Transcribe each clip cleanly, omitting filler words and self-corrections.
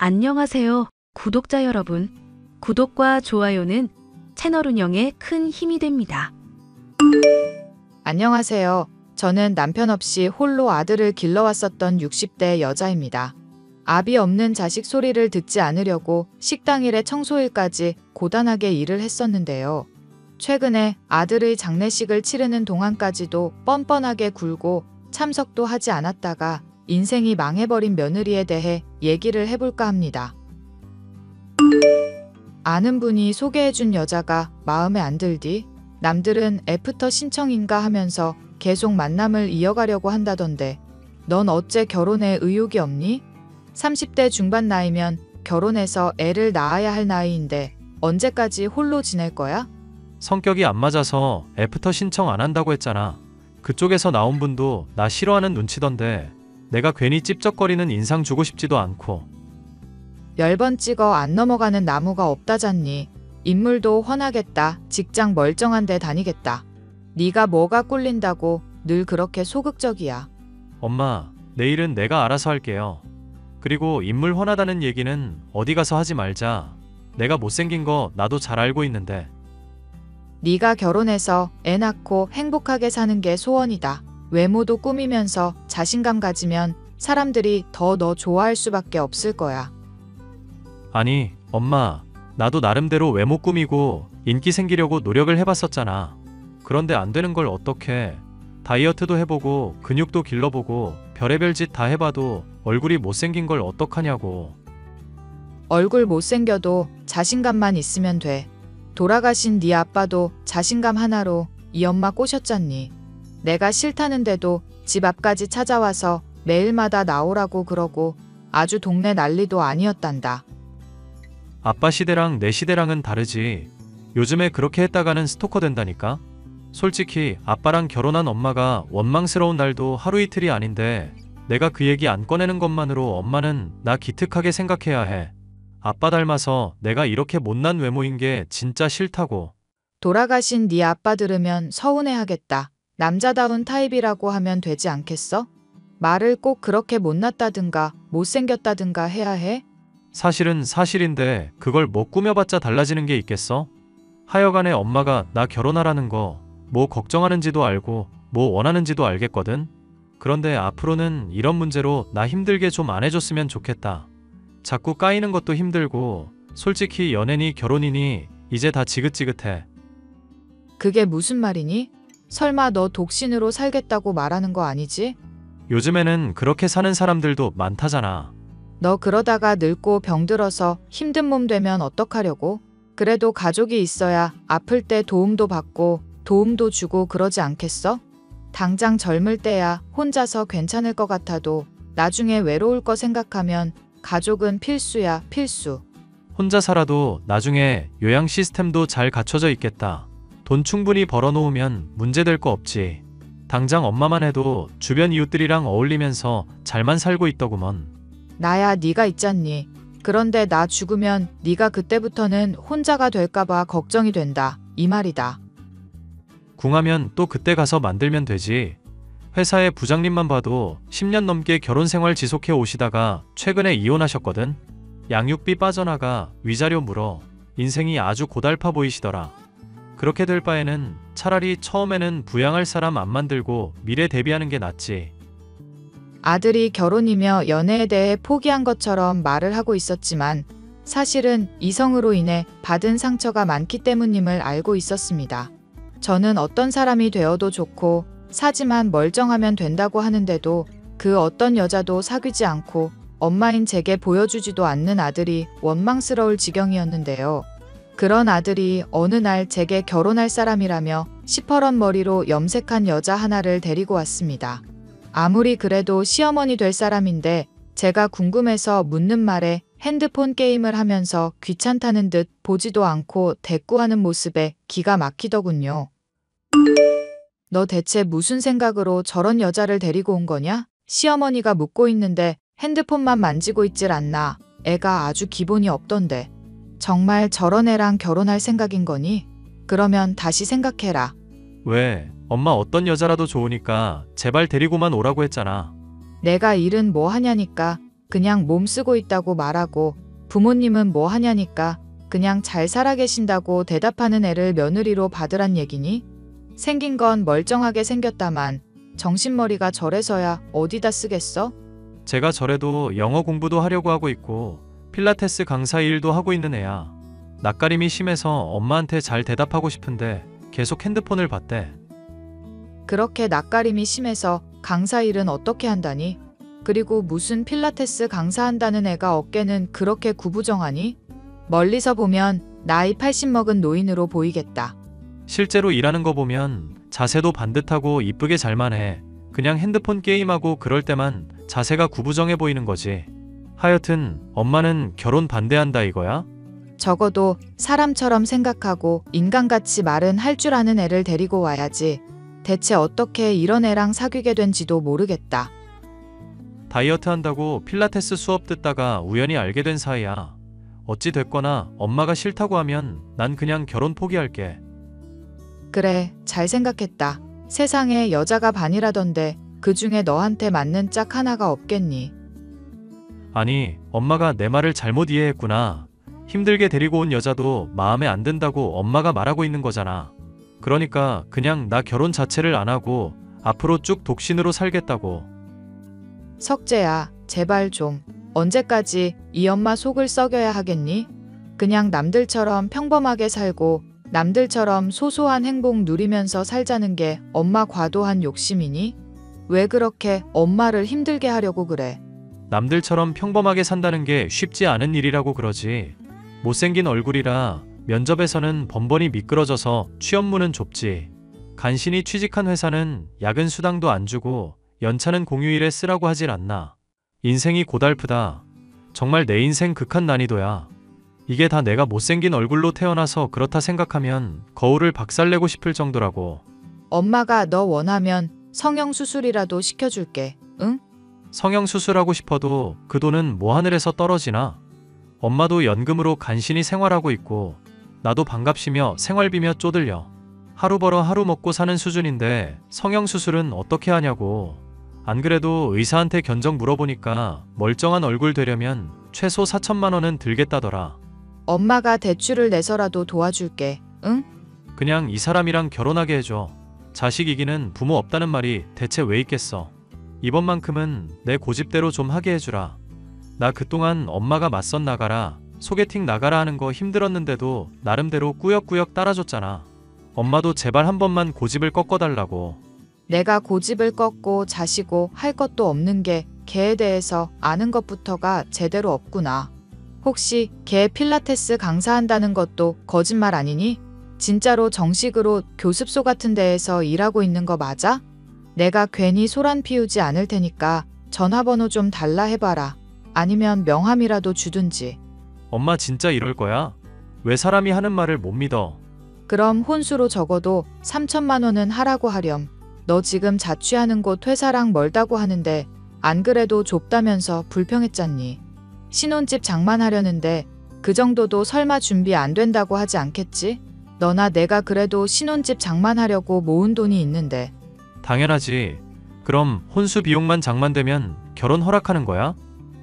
안녕하세요, 구독자 여러분. 구독과 좋아요는 채널 운영에 큰 힘이 됩니다. 안녕하세요. 저는 남편 없이 홀로 아들을 길러왔었던 60대 여자입니다. 아비 없는 자식 소리를 듣지 않으려고 식당 일에 청소일까지 고단하게 일을 했었는데요. 최근에 아들의 장례식을 치르는 동안까지도 뻔뻔하게 굴고 참석도 하지 않았다가 인생이 망해버린 며느리에 대해 얘기를 해볼까 합니다. 아는 분이 소개해준 여자가 마음에 안 들디 남들은 애프터 신청인가 하면서 계속 만남을 이어가려고 한다던데 넌 어째 결혼에 의욕이 없니? 30대 중반 나이면 결혼해서 애를 낳아야 할 나이인데 언제까지 홀로 지낼 거야? 성격이 안 맞아서 애프터 신청 안 한다고 했잖아. 그쪽에서 나온 분도 나 싫어하는 눈치던데 내가 괜히 찝쩍거리는 인상 주고 싶지도 않고. 10번 찍어 안 넘어가는 나무가 없다잖니. 인물도 훤하겠다. 직장 멀쩡한 데 다니겠다. 네가 뭐가 꿀린다고 늘 그렇게 소극적이야. 엄마, 내일은 내가 알아서 할게요. 그리고 인물 훤하다는 얘기는 어디 가서 하지 말자. 내가 못생긴 거 나도 잘 알고 있는데. 네가 결혼해서 애 낳고 행복하게 사는 게 소원이다. 외모도 꾸미면서 자신감 가지면 사람들이 더 너 좋아할 수밖에 없을 거야. 아니, 엄마, 나도 나름대로 외모 꾸미고 인기 생기려고 노력을 해봤었잖아. 그런데 안 되는 걸 어떡해. 다이어트도 해보고 근육도 길러보고 별의별 짓 다 해봐도 얼굴이 못생긴 걸 어떡하냐고. 얼굴 못생겨도 자신감만 있으면 돼. 돌아가신 네 아빠도 자신감 하나로 이 엄마 꼬셨잖니. 내가 싫다는데도 집 앞까지 찾아와서 매일마다 나오라고 그러고 아주 동네 난리도 아니었단다. 아빠 시대랑 내 시대랑은 다르지. 요즘에 그렇게 했다가는 스토커 된다니까. 솔직히 아빠랑 결혼한 엄마가 원망스러운 날도 하루 이틀이 아닌데 내가 그 얘기 안 꺼내는 것만으로 엄마는 나 기특하게 생각해야 해. 아빠 닮아서 내가 이렇게 못난 외모인 게 진짜 싫다고. 돌아가신 네 아빠 들으면 서운해하겠다. 남자다운 타입이라고 하면 되지 않겠어? 말을 꼭 그렇게 못났다든가 못생겼다든가 해야 해? 사실은 사실인데 그걸 뭐 꾸며봤자 달라지는 게 있겠어? 하여간에 엄마가 나 결혼하라는 거 뭐 걱정하는지도 알고 뭐 원하는지도 알겠거든? 그런데 앞으로는 이런 문제로 나 힘들게 좀 안 해줬으면 좋겠다. 자꾸 까이는 것도 힘들고 솔직히 연애니 결혼이니 이제 다 지긋지긋해. 그게 무슨 말이니? 설마 너 독신으로 살겠다고 말하는 거 아니지? 요즘에는 그렇게 사는 사람들도 많다잖아. 너 그러다가 늙고 병들어서 힘든 몸 되면 어떡하려고? 그래도 가족이 있어야 아플 때 도움도 받고 도움도 주고 그러지 않겠어? 당장 젊을 때야 혼자서 괜찮을 것 같아도 나중에 외로울 거 생각하면 가족은 필수야, 필수. 혼자 살아도 나중에 요양 시스템도 잘 갖춰져 있겠다. 돈 충분히 벌어놓으면 문제될 거 없지. 당장 엄마만 해도 주변 이웃들이랑 어울리면서 잘만 살고 있더구먼. 나야 네가 있잖니. 그런데 나 죽으면 네가 그때부터는 혼자가 될까 봐 걱정이 된다. 이 말이다. 궁하면 또 그때 가서 만들면 되지. 회사의 부장님만 봐도 10년 넘게 결혼 생활 지속해 오시다가 최근에 이혼하셨거든. 양육비 빠져나가 위자료 물어 인생이 아주 고달파 보이시더라. 그렇게 될 바에는 차라리 처음에는 부양할 사람 안 만들고 미래 대비하는 게 낫지. 아들이 결혼이며 연애에 대해 포기한 것처럼 말을 하고 있었지만 사실은 이성으로 인해 받은 상처가 많기 때문임을 알고 있었습니다. 저는 어떤 사람이 되어도 좋고 사지만 멀쩡하면 된다고 하는데도 그 어떤 여자도 사귀지 않고 엄마인 제게 보여주지도 않는 아들이 원망스러울 지경이었는데요. 그런 아들이 어느 날 제게 결혼할 사람이라며 시퍼런 머리로 염색한 여자 하나를 데리고 왔습니다. 아무리 그래도 시어머니 될 사람인데 제가 궁금해서 묻는 말에 핸드폰 게임을 하면서 귀찮다는 듯 보지도 않고 대꾸하는 모습에 기가 막히더군요. 너 대체 무슨 생각으로 저런 여자를 데리고 온 거냐? 시어머니가 묻고 있는데 핸드폰만 만지고 있질 않나. 애가 아주 기본이 없던데. 정말 저런 애랑 결혼할 생각인 거니? 그러면 다시 생각해라. 왜? 엄마 어떤 여자라도 좋으니까 제발 데리고만 오라고 했잖아. 내가 일은 뭐 하냐니까. 그냥 몸 쓰고 있다고 말하고 부모님은 뭐 하냐니까 그냥 잘 살아 계신다고 대답하는 애를 며느리로 받으란 얘기니? 생긴 건 멀쩡하게 생겼다만 정신머리가 저래서야 어디다 쓰겠어? 제가 저래도 영어 공부도 하려고 하고 있고 필라테스 강사 일도 하고 있는 애야. 낯가림이 심해서 엄마한테 잘 대답하고 싶은데 계속 핸드폰을 봤대. 그렇게 낯가림이 심해서 강사 일은 어떻게 한다니? 그리고 무슨 필라테스 강사한다는 애가 어깨는 그렇게 구부정하니? 멀리서 보면 나이 80 먹은 노인으로 보이겠다. 실제로 일하는 거 보면 자세도 반듯하고 이쁘게 잘만 해. 그냥 핸드폰 게임하고 그럴 때만 자세가 구부정해 보이는 거지. 하여튼 엄마는 결혼 반대한다 이거야? 적어도 사람처럼 생각하고 인간같이 말은 할 줄 아는 애를 데리고 와야지. 대체 어떻게 이런 애랑 사귀게 된지도 모르겠다. 다이어트 한다고 필라테스 수업 듣다가 우연히 알게 된 사이야. 어찌 됐거나 엄마가 싫다고 하면 난 그냥 결혼 포기할게. 그래, 잘 생각했다. 세상에 여자가 반이라던데 그중에 너한테 맞는 짝 하나가 없겠니? 아니, 엄마가 내 말을 잘못 이해했구나. 힘들게 데리고 온 여자도 마음에 안 든다고 엄마가 말하고 있는 거잖아. 그러니까 그냥 나 결혼 자체를 안 하고 앞으로 쭉 독신으로 살겠다고. 석재야, 제발 좀. 언제까지 이 엄마 속을 썩여야 하겠니? 그냥 남들처럼 평범하게 살고 남들처럼 소소한 행복 누리면서 살자는 게 엄마 과도한 욕심이니? 왜 그렇게 엄마를 힘들게 하려고 그래? 남들처럼 평범하게 산다는 게 쉽지 않은 일이라고 그러지. 못생긴 얼굴이라 면접에서는 번번이 미끄러져서 취업문은 좁지. 간신히 취직한 회사는 야근 수당도 안 주고 연차는 공휴일에 쓰라고 하질 않나. 인생이 고달프다. 정말 내 인생 극한 난이도야. 이게 다 내가 못생긴 얼굴로 태어나서 그렇다 생각하면 거울을 박살내고 싶을 정도라고. 엄마가 너 원하면 성형수술이라도 시켜줄게. 응? 성형수술하고 싶어도 그 돈은 뭐 하늘에서 떨어지나? 엄마도 연금으로 간신히 생활하고 있고 나도 반갑시며 생활비며 쪼들려. 하루 벌어 하루 먹고 사는 수준인데 성형수술은 어떻게 하냐고. 안 그래도 의사한테 견적 물어보니까 멀쩡한 얼굴 되려면 최소 4천만 원은 들겠다더라. 엄마가 대출을 내서라도 도와줄게. 응? 그냥 이 사람이랑 결혼하게 해줘. 자식 이기는 부모 없다는 말이 대체 왜 있겠어. 이번만큼은 내 고집대로 좀 하게 해주라. 나 그동안 엄마가 맞선 나가라, 소개팅 나가라 하는 거 힘들었는데도 나름대로 꾸역꾸역 따라줬잖아. 엄마도 제발 한 번만 고집을 꺾어달라고. 내가 고집을 꺾고 자시고 할 것도 없는 게 걔에 대해서 아는 것부터가 제대로 없구나. 혹시 걔 필라테스 강사한다는 것도 거짓말 아니니? 진짜로 정식으로 교습소 같은 데에서 일하고 있는 거 맞아? 내가 괜히 소란 피우지 않을 테니까 전화번호 좀 달라 해봐라. 아니면 명함이라도 주든지. 엄마 진짜 이럴 거야? 왜 사람이 하는 말을 못 믿어? 그럼 혼수로 적어도 3천만 원은 하라고 하렴. 너 지금 자취하는 곳 회사랑 멀다고 하는데 안 그래도 좁다면서 불평했잖니. 신혼집 장만하려는데 그 정도도 설마 준비 안 된다고 하지 않겠지? 너나 내가 그래도 신혼집 장만하려고 모은 돈이 있는데. 당연하지. 그럼 혼수 비용만 장만되면 결혼 허락하는 거야?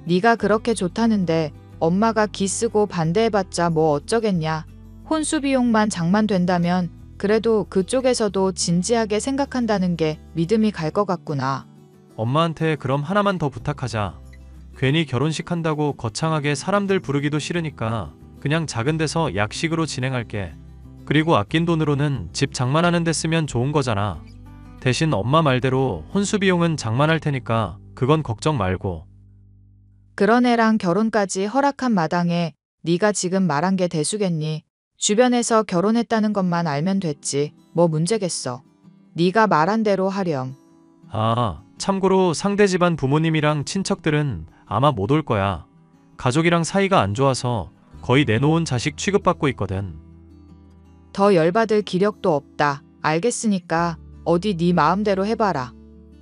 네가 그렇게 좋다는데 엄마가 기 쓰고 반대해봤자 뭐 어쩌겠냐. 혼수 비용만 장만된다면 그래도 그쪽에서도 진지하게 생각한다는 게 믿음이 갈 것 같구나. 엄마한테 그럼 하나만 더 부탁하자. 괜히 결혼식 한다고 거창하게 사람들 부르기도 싫으니까 그냥 작은 데서 약식으로 진행할게. 그리고 아낀 돈으로는 집 장만하는 데 쓰면 좋은 거잖아. 대신 엄마 말대로 혼수 비용은 장만할 테니까 그건 걱정 말고. 그런 애랑 결혼까지 허락한 마당에 네가 지금 말한 게 대수겠니? 주변에서 결혼했다는 것만 알면 됐지. 뭐 문제겠어. 네가 말한 대로 하렴. 아, 참고로 상대 집안 부모님이랑 친척들은 아마 못 올 거야. 가족이랑 사이가 안 좋아서 거의 내놓은 자식 취급받고 있거든. 더 열받을 기력도 없다. 알겠으니까 어디 네 마음대로 해봐라.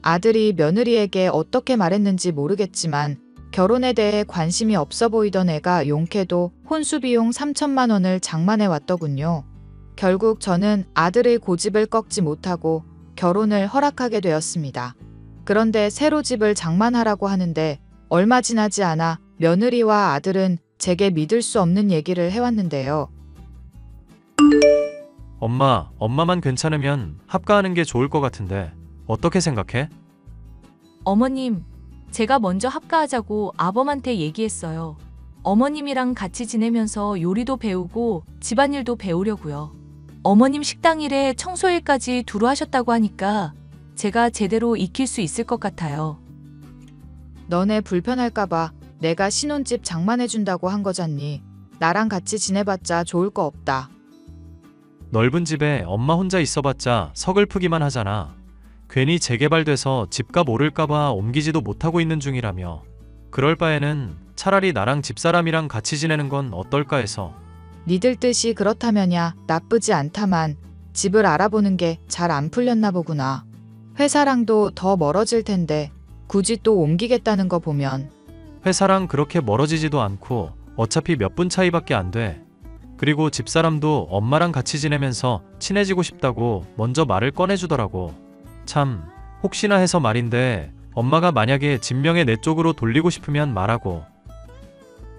아들이 며느리에게 어떻게 말했는지 모르겠지만 결혼에 대해 관심이 없어 보이던 애가 용케도 혼수 비용 3천만 원을 장만해 왔더군요. 결국 저는 아들의 고집을 꺾지 못하고 결혼을 허락하게 되었습니다. 그런데 새로 집을 장만하라고 하는데 얼마 지나지 않아 며느리와 아들은 제게 믿을 수 없는 얘기를 해왔는데요. 엄마만 괜찮으면 합가하는 게 좋을 것 같은데 어떻게 생각해? 어머님, 제가 먼저 합가하자고 아범한테 얘기했어요. 어머님이랑 같이 지내면서 요리도 배우고 집안일도 배우려고요. 어머님 식당 일에 청소일까지 두루 하셨다고 하니까 제가 제대로 익힐 수 있을 것 같아요. 너네 불편할까봐 내가 신혼집 장만해준다고 한 거잖니. 나랑 같이 지내봤자 좋을 거 없다. 넓은 집에 엄마 혼자 있어봤자 서글프기만 하잖아. 괜히 재개발돼서 집값 오를까봐 옮기지도 못하고 있는 중이라며. 그럴 바에는 차라리 나랑 집사람이랑 같이 지내는 건 어떨까 해서. 니들 뜻이 그렇다면야 나쁘지 않다만 집을 알아보는 게 잘 안 풀렸나 보구나. 회사랑도 더 멀어질 텐데 굳이 또 옮기겠다는 거 보면. 회사랑 그렇게 멀어지지도 않고 어차피 몇 분 차이밖에 안 돼. 그리고 집사람도 엄마랑 같이 지내면서 친해지고 싶다고 먼저 말을 꺼내주더라고. 참, 혹시나 해서 말인데 엄마가 만약에 진명에 내 쪽으로 돌리고 싶으면 말하고.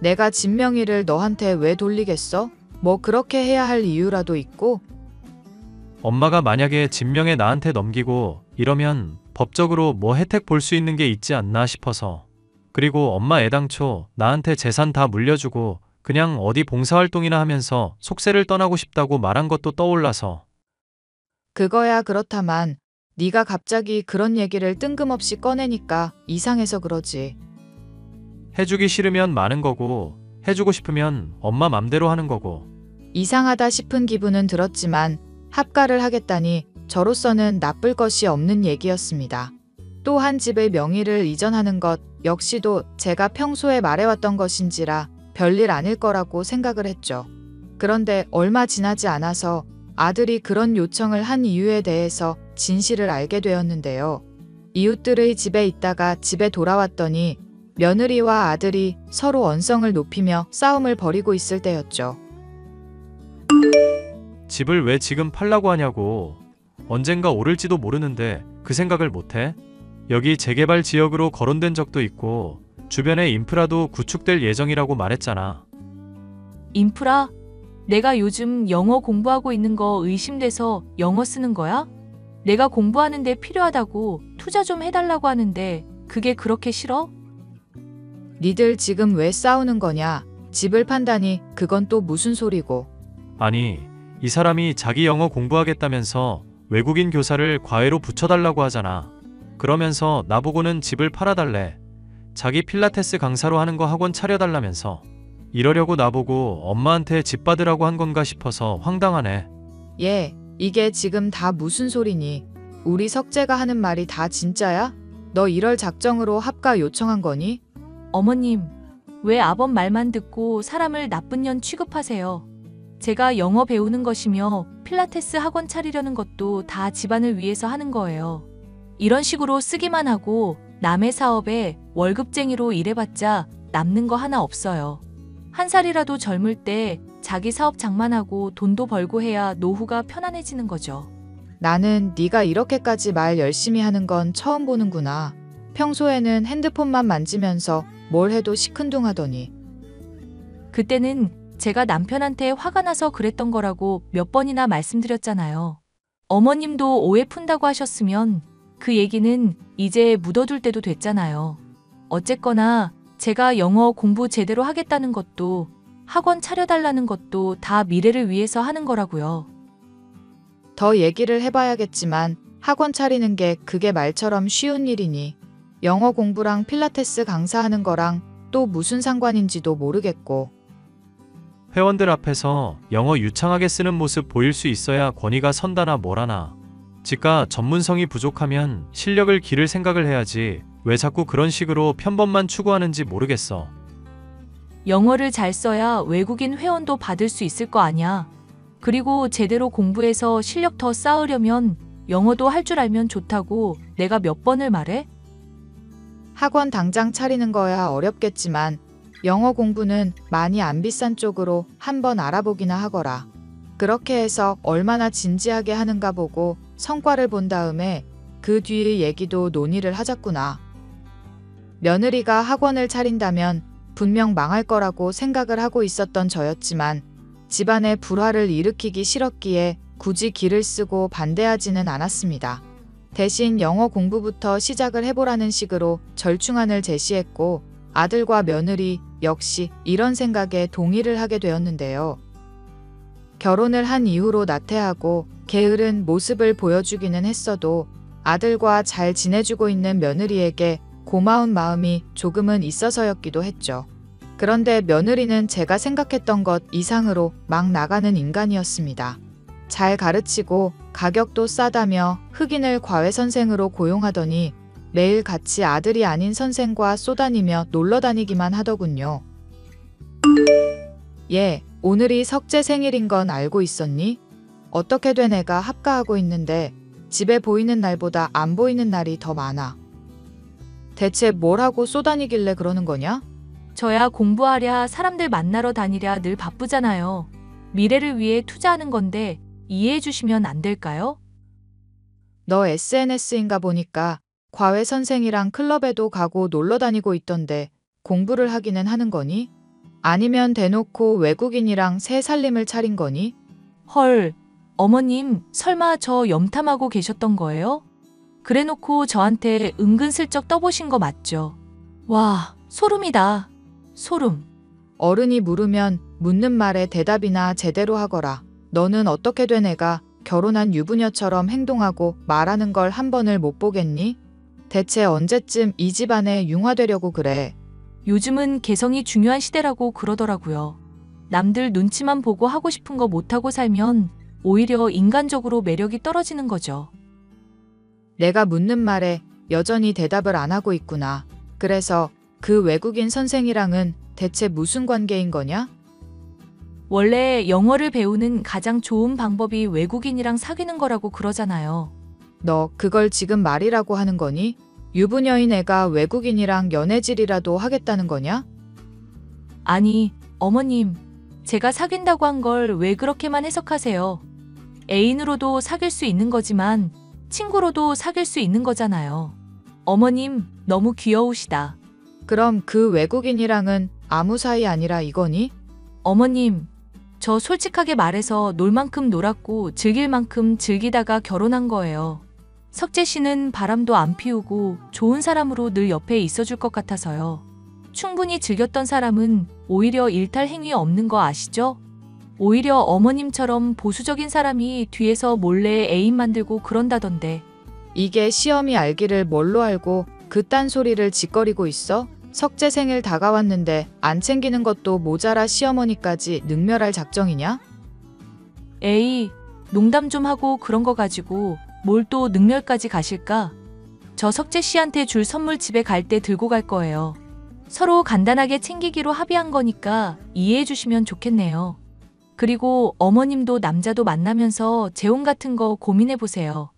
내가 진명이를 너한테 왜 돌리겠어? 뭐 그렇게 해야 할 이유라도 있고? 엄마가 만약에 진명에 나한테 넘기고 이러면 법적으로 뭐 혜택 볼 수 있는 게 있지 않나 싶어서. 그리고 엄마 애당초 나한테 재산 다 물려주고 그냥 어디 봉사활동이나 하면서 속세를 떠나고 싶다고 말한 것도 떠올라서. 그거야 그렇다만 네가 갑자기 그런 얘기를 뜬금없이 꺼내니까 이상해서 그러지. 해주기 싫으면 마는 거고 해주고 싶으면 엄마 맘대로 하는 거고. 이상하다 싶은 기분은 들었지만 합가를 하겠다니 저로서는 나쁠 것이 없는 얘기였습니다. 또 한 집의 명의를 이전하는 것 역시도 제가 평소에 말해왔던 것인지라 별일 아닐 거라고 생각을 했죠. 그런데 얼마 지나지 않아서 아들이 그런 요청을 한 이유에 대해서 진실을 알게 되었는데요. 이웃들의 집에 있다가 집에 돌아왔더니 며느리와 아들이 서로 언성을 높이며 싸움을 벌이고 있을 때였죠. 집을 왜 지금 팔라고 하냐고. 언젠가 오를지도 모르는데 그 생각을 못해? 여기 재개발 지역으로 거론된 적도 있고 주변에 인프라도 구축될 예정이라고 말했잖아. 인프라? 내가 요즘 영어 공부하고 있는 거 의심돼서 영어 쓰는 거야? 내가 공부하는데 필요하다고 투자 좀 해달라고 하는데 그게 그렇게 싫어? 니들 지금 왜 싸우는 거냐? 집을 판다니 그건 또 무슨 소리고. 아니, 이 사람이 자기 영어 공부하겠다면서 외국인 교사를 과외로 붙여달라고 하잖아. 그러면서 나보고는 집을 팔아달래. 자기 필라테스 강사로 하는 거 학원 차려달라면서. 이러려고 나보고 엄마한테 집 받으라고 한 건가 싶어서 황당하네. 얘, 이게 지금 다 무슨 소리니? 우리 석재가 하는 말이 다 진짜야? 너 이럴 작정으로 합가 요청한 거니? 어머님, 왜 아범 말만 듣고 사람을 나쁜 년 취급하세요? 제가 영어 배우는 것이며 필라테스 학원 차리려는 것도 다 집안을 위해서 하는 거예요. 이런 식으로 쓰기만 하고 남의 사업에 월급쟁이로 일해봤자 남는 거 하나 없어요. 한 살이라도 젊을 때 자기 사업 장만하고 돈도 벌고 해야 노후가 편안해지는 거죠. 나는 네가 이렇게까지 말 열심히 하는 건 처음 보는구나. 평소에는 핸드폰만 만지면서 뭘 해도 시큰둥하더니. 그때는 제가 남편한테 화가 나서 그랬던 거라고 몇 번이나 말씀드렸잖아요. 어머님도 오해 푼다고 하셨으면 그 얘기는 이제 묻어둘 때도 됐잖아요. 어쨌거나 제가 영어 공부 제대로 하겠다는 것도 학원 차려달라는 것도 다 미래를 위해서 하는 거라고요. 더 얘기를 해봐야겠지만 학원 차리는 게 그게 말처럼 쉬운 일이니 영어 공부랑 필라테스 강사하는 거랑 또 무슨 상관인지도 모르겠고. 회원들 앞에서 영어 유창하게 쓰는 모습 보일 수 있어야 권위가 선다나 뭐라나. 지가 전문성이 부족하면 실력을 기를 생각을 해야지 왜 자꾸 그런 식으로 편법만 추구하는지 모르겠어. 영어를 잘 써야 외국인 회원도 받을 수 있을 거 아냐. 그리고 제대로 공부해서 실력 더 쌓으려면 영어도 할 줄 알면 좋다고 내가 몇 번을 말해? 학원 당장 차리는 거야 어렵겠지만 영어 공부는 많이 안 비싼 쪽으로 한번 알아보기나 하거라. 그렇게 해서 얼마나 진지하게 하는가 보고 성과를 본 다음에 그 뒤의 얘기도 논의를 하자꾸나. 며느리가 학원을 차린다면 분명 망할 거라고 생각을 하고 있었던 저였지만 집안의 불화를 일으키기 싫었기에 굳이 기를 쓰고 반대하지는 않았습니다. 대신 영어 공부부터 시작을 해보라는 식으로 절충안을 제시했고 아들과 며느리 역시 이런 생각에 동의를 하게 되었는데요. 결혼을 한 이후로 나태하고 게으른 모습을 보여주기는 했어도 아들과 잘 지내주고 있는 며느리에게 고마운 마음이 조금은 있어서였기도 했죠. 그런데 며느리는 제가 생각했던 것 이상으로 막 나가는 인간이었습니다. 잘 가르치고 가격도 싸다며 흑인을 과외 선생으로 고용하더니 매일 같이 아들이 아닌 선생과 쏘다니며 놀러 다니기만 하더군요. 얘, 오늘이 석재 생일인 건 알고 있었니? 어떻게 된 애가 합가하고 있는데 집에 보이는 날보다 안 보이는 날이 더 많아. 대체 뭘 하고 쏘다니길래 그러는 거냐? 저야 공부하랴 사람들 만나러 다니랴 늘 바쁘잖아요. 미래를 위해 투자하는 건데 이해해 주시면 안 될까요? 너 SNS인가 보니까 과외 선생이랑 클럽에도 가고 놀러 다니고 있던데 공부를 하기는 하는 거니? 아니면 대놓고 외국인이랑 새 살림을 차린 거니? 헐, 어머님 설마 저 염탐하고 계셨던 거예요? 그래놓고 저한테 은근슬쩍 떠보신 거 맞죠? 와, 소름이다. 소름. 어른이 물으면 묻는 말에 대답이나 제대로 하거라. 너는 어떻게 된 애가 결혼한 유부녀처럼 행동하고 말하는 걸 한 번을 못 보겠니? 대체 언제쯤 이 집안에 융화되려고 그래? 요즘은 개성이 중요한 시대라고 그러더라고요. 남들 눈치만 보고 하고 싶은 거 못하고 살면 오히려 인간적으로 매력이 떨어지는 거죠. 내가 묻는 말에 여전히 대답을 안 하고 있구나. 그래서 그 외국인 선생이랑은 대체 무슨 관계인 거냐? 원래 영어를 배우는 가장 좋은 방법이 외국인이랑 사귀는 거라고 그러잖아요. 너 그걸 지금 말이라고 하는 거니? 유부녀인 애가 외국인이랑 연애질이라도 하겠다는 거냐? 아니, 어머님, 제가 사귄다고 한 걸 왜 그렇게만 해석하세요? 애인으로도 사귈 수 있는 거지만 친구로도 사귈 수 있는 거잖아요. 어머님, 너무 귀여우시다. 그럼 그 외국인이랑은 아무 사이 아니라 이거니? 어머님, 저 솔직하게 말해서 놀 만큼 놀았고 즐길 만큼 즐기다가 결혼한 거예요. 석재 씨는 바람도 안 피우고 좋은 사람으로 늘 옆에 있어줄 것 같아서요. 충분히 즐겼던 사람은 오히려 일탈 행위 없는 거 아시죠? 오히려 어머님처럼 보수적인 사람이 뒤에서 몰래 애인 만들고 그런다던데. 이게 시험이 알기를 뭘로 알고 그딴 소리를 짓거리고 있어? 석재 생일 다가왔는데 안 챙기는 것도 모자라 시어머니까지 능멸할 작정이냐? 에이, 농담 좀 하고 그런 거 가지고 뭘 또 능멸까지 가실까? 저 석재 씨한테 줄 선물 집에 갈 때 들고 갈 거예요. 서로 간단하게 챙기기로 합의한 거니까 이해해 주시면 좋겠네요. 그리고 어머님도 남자도 만나면서 재혼 같은 거 고민해 보세요.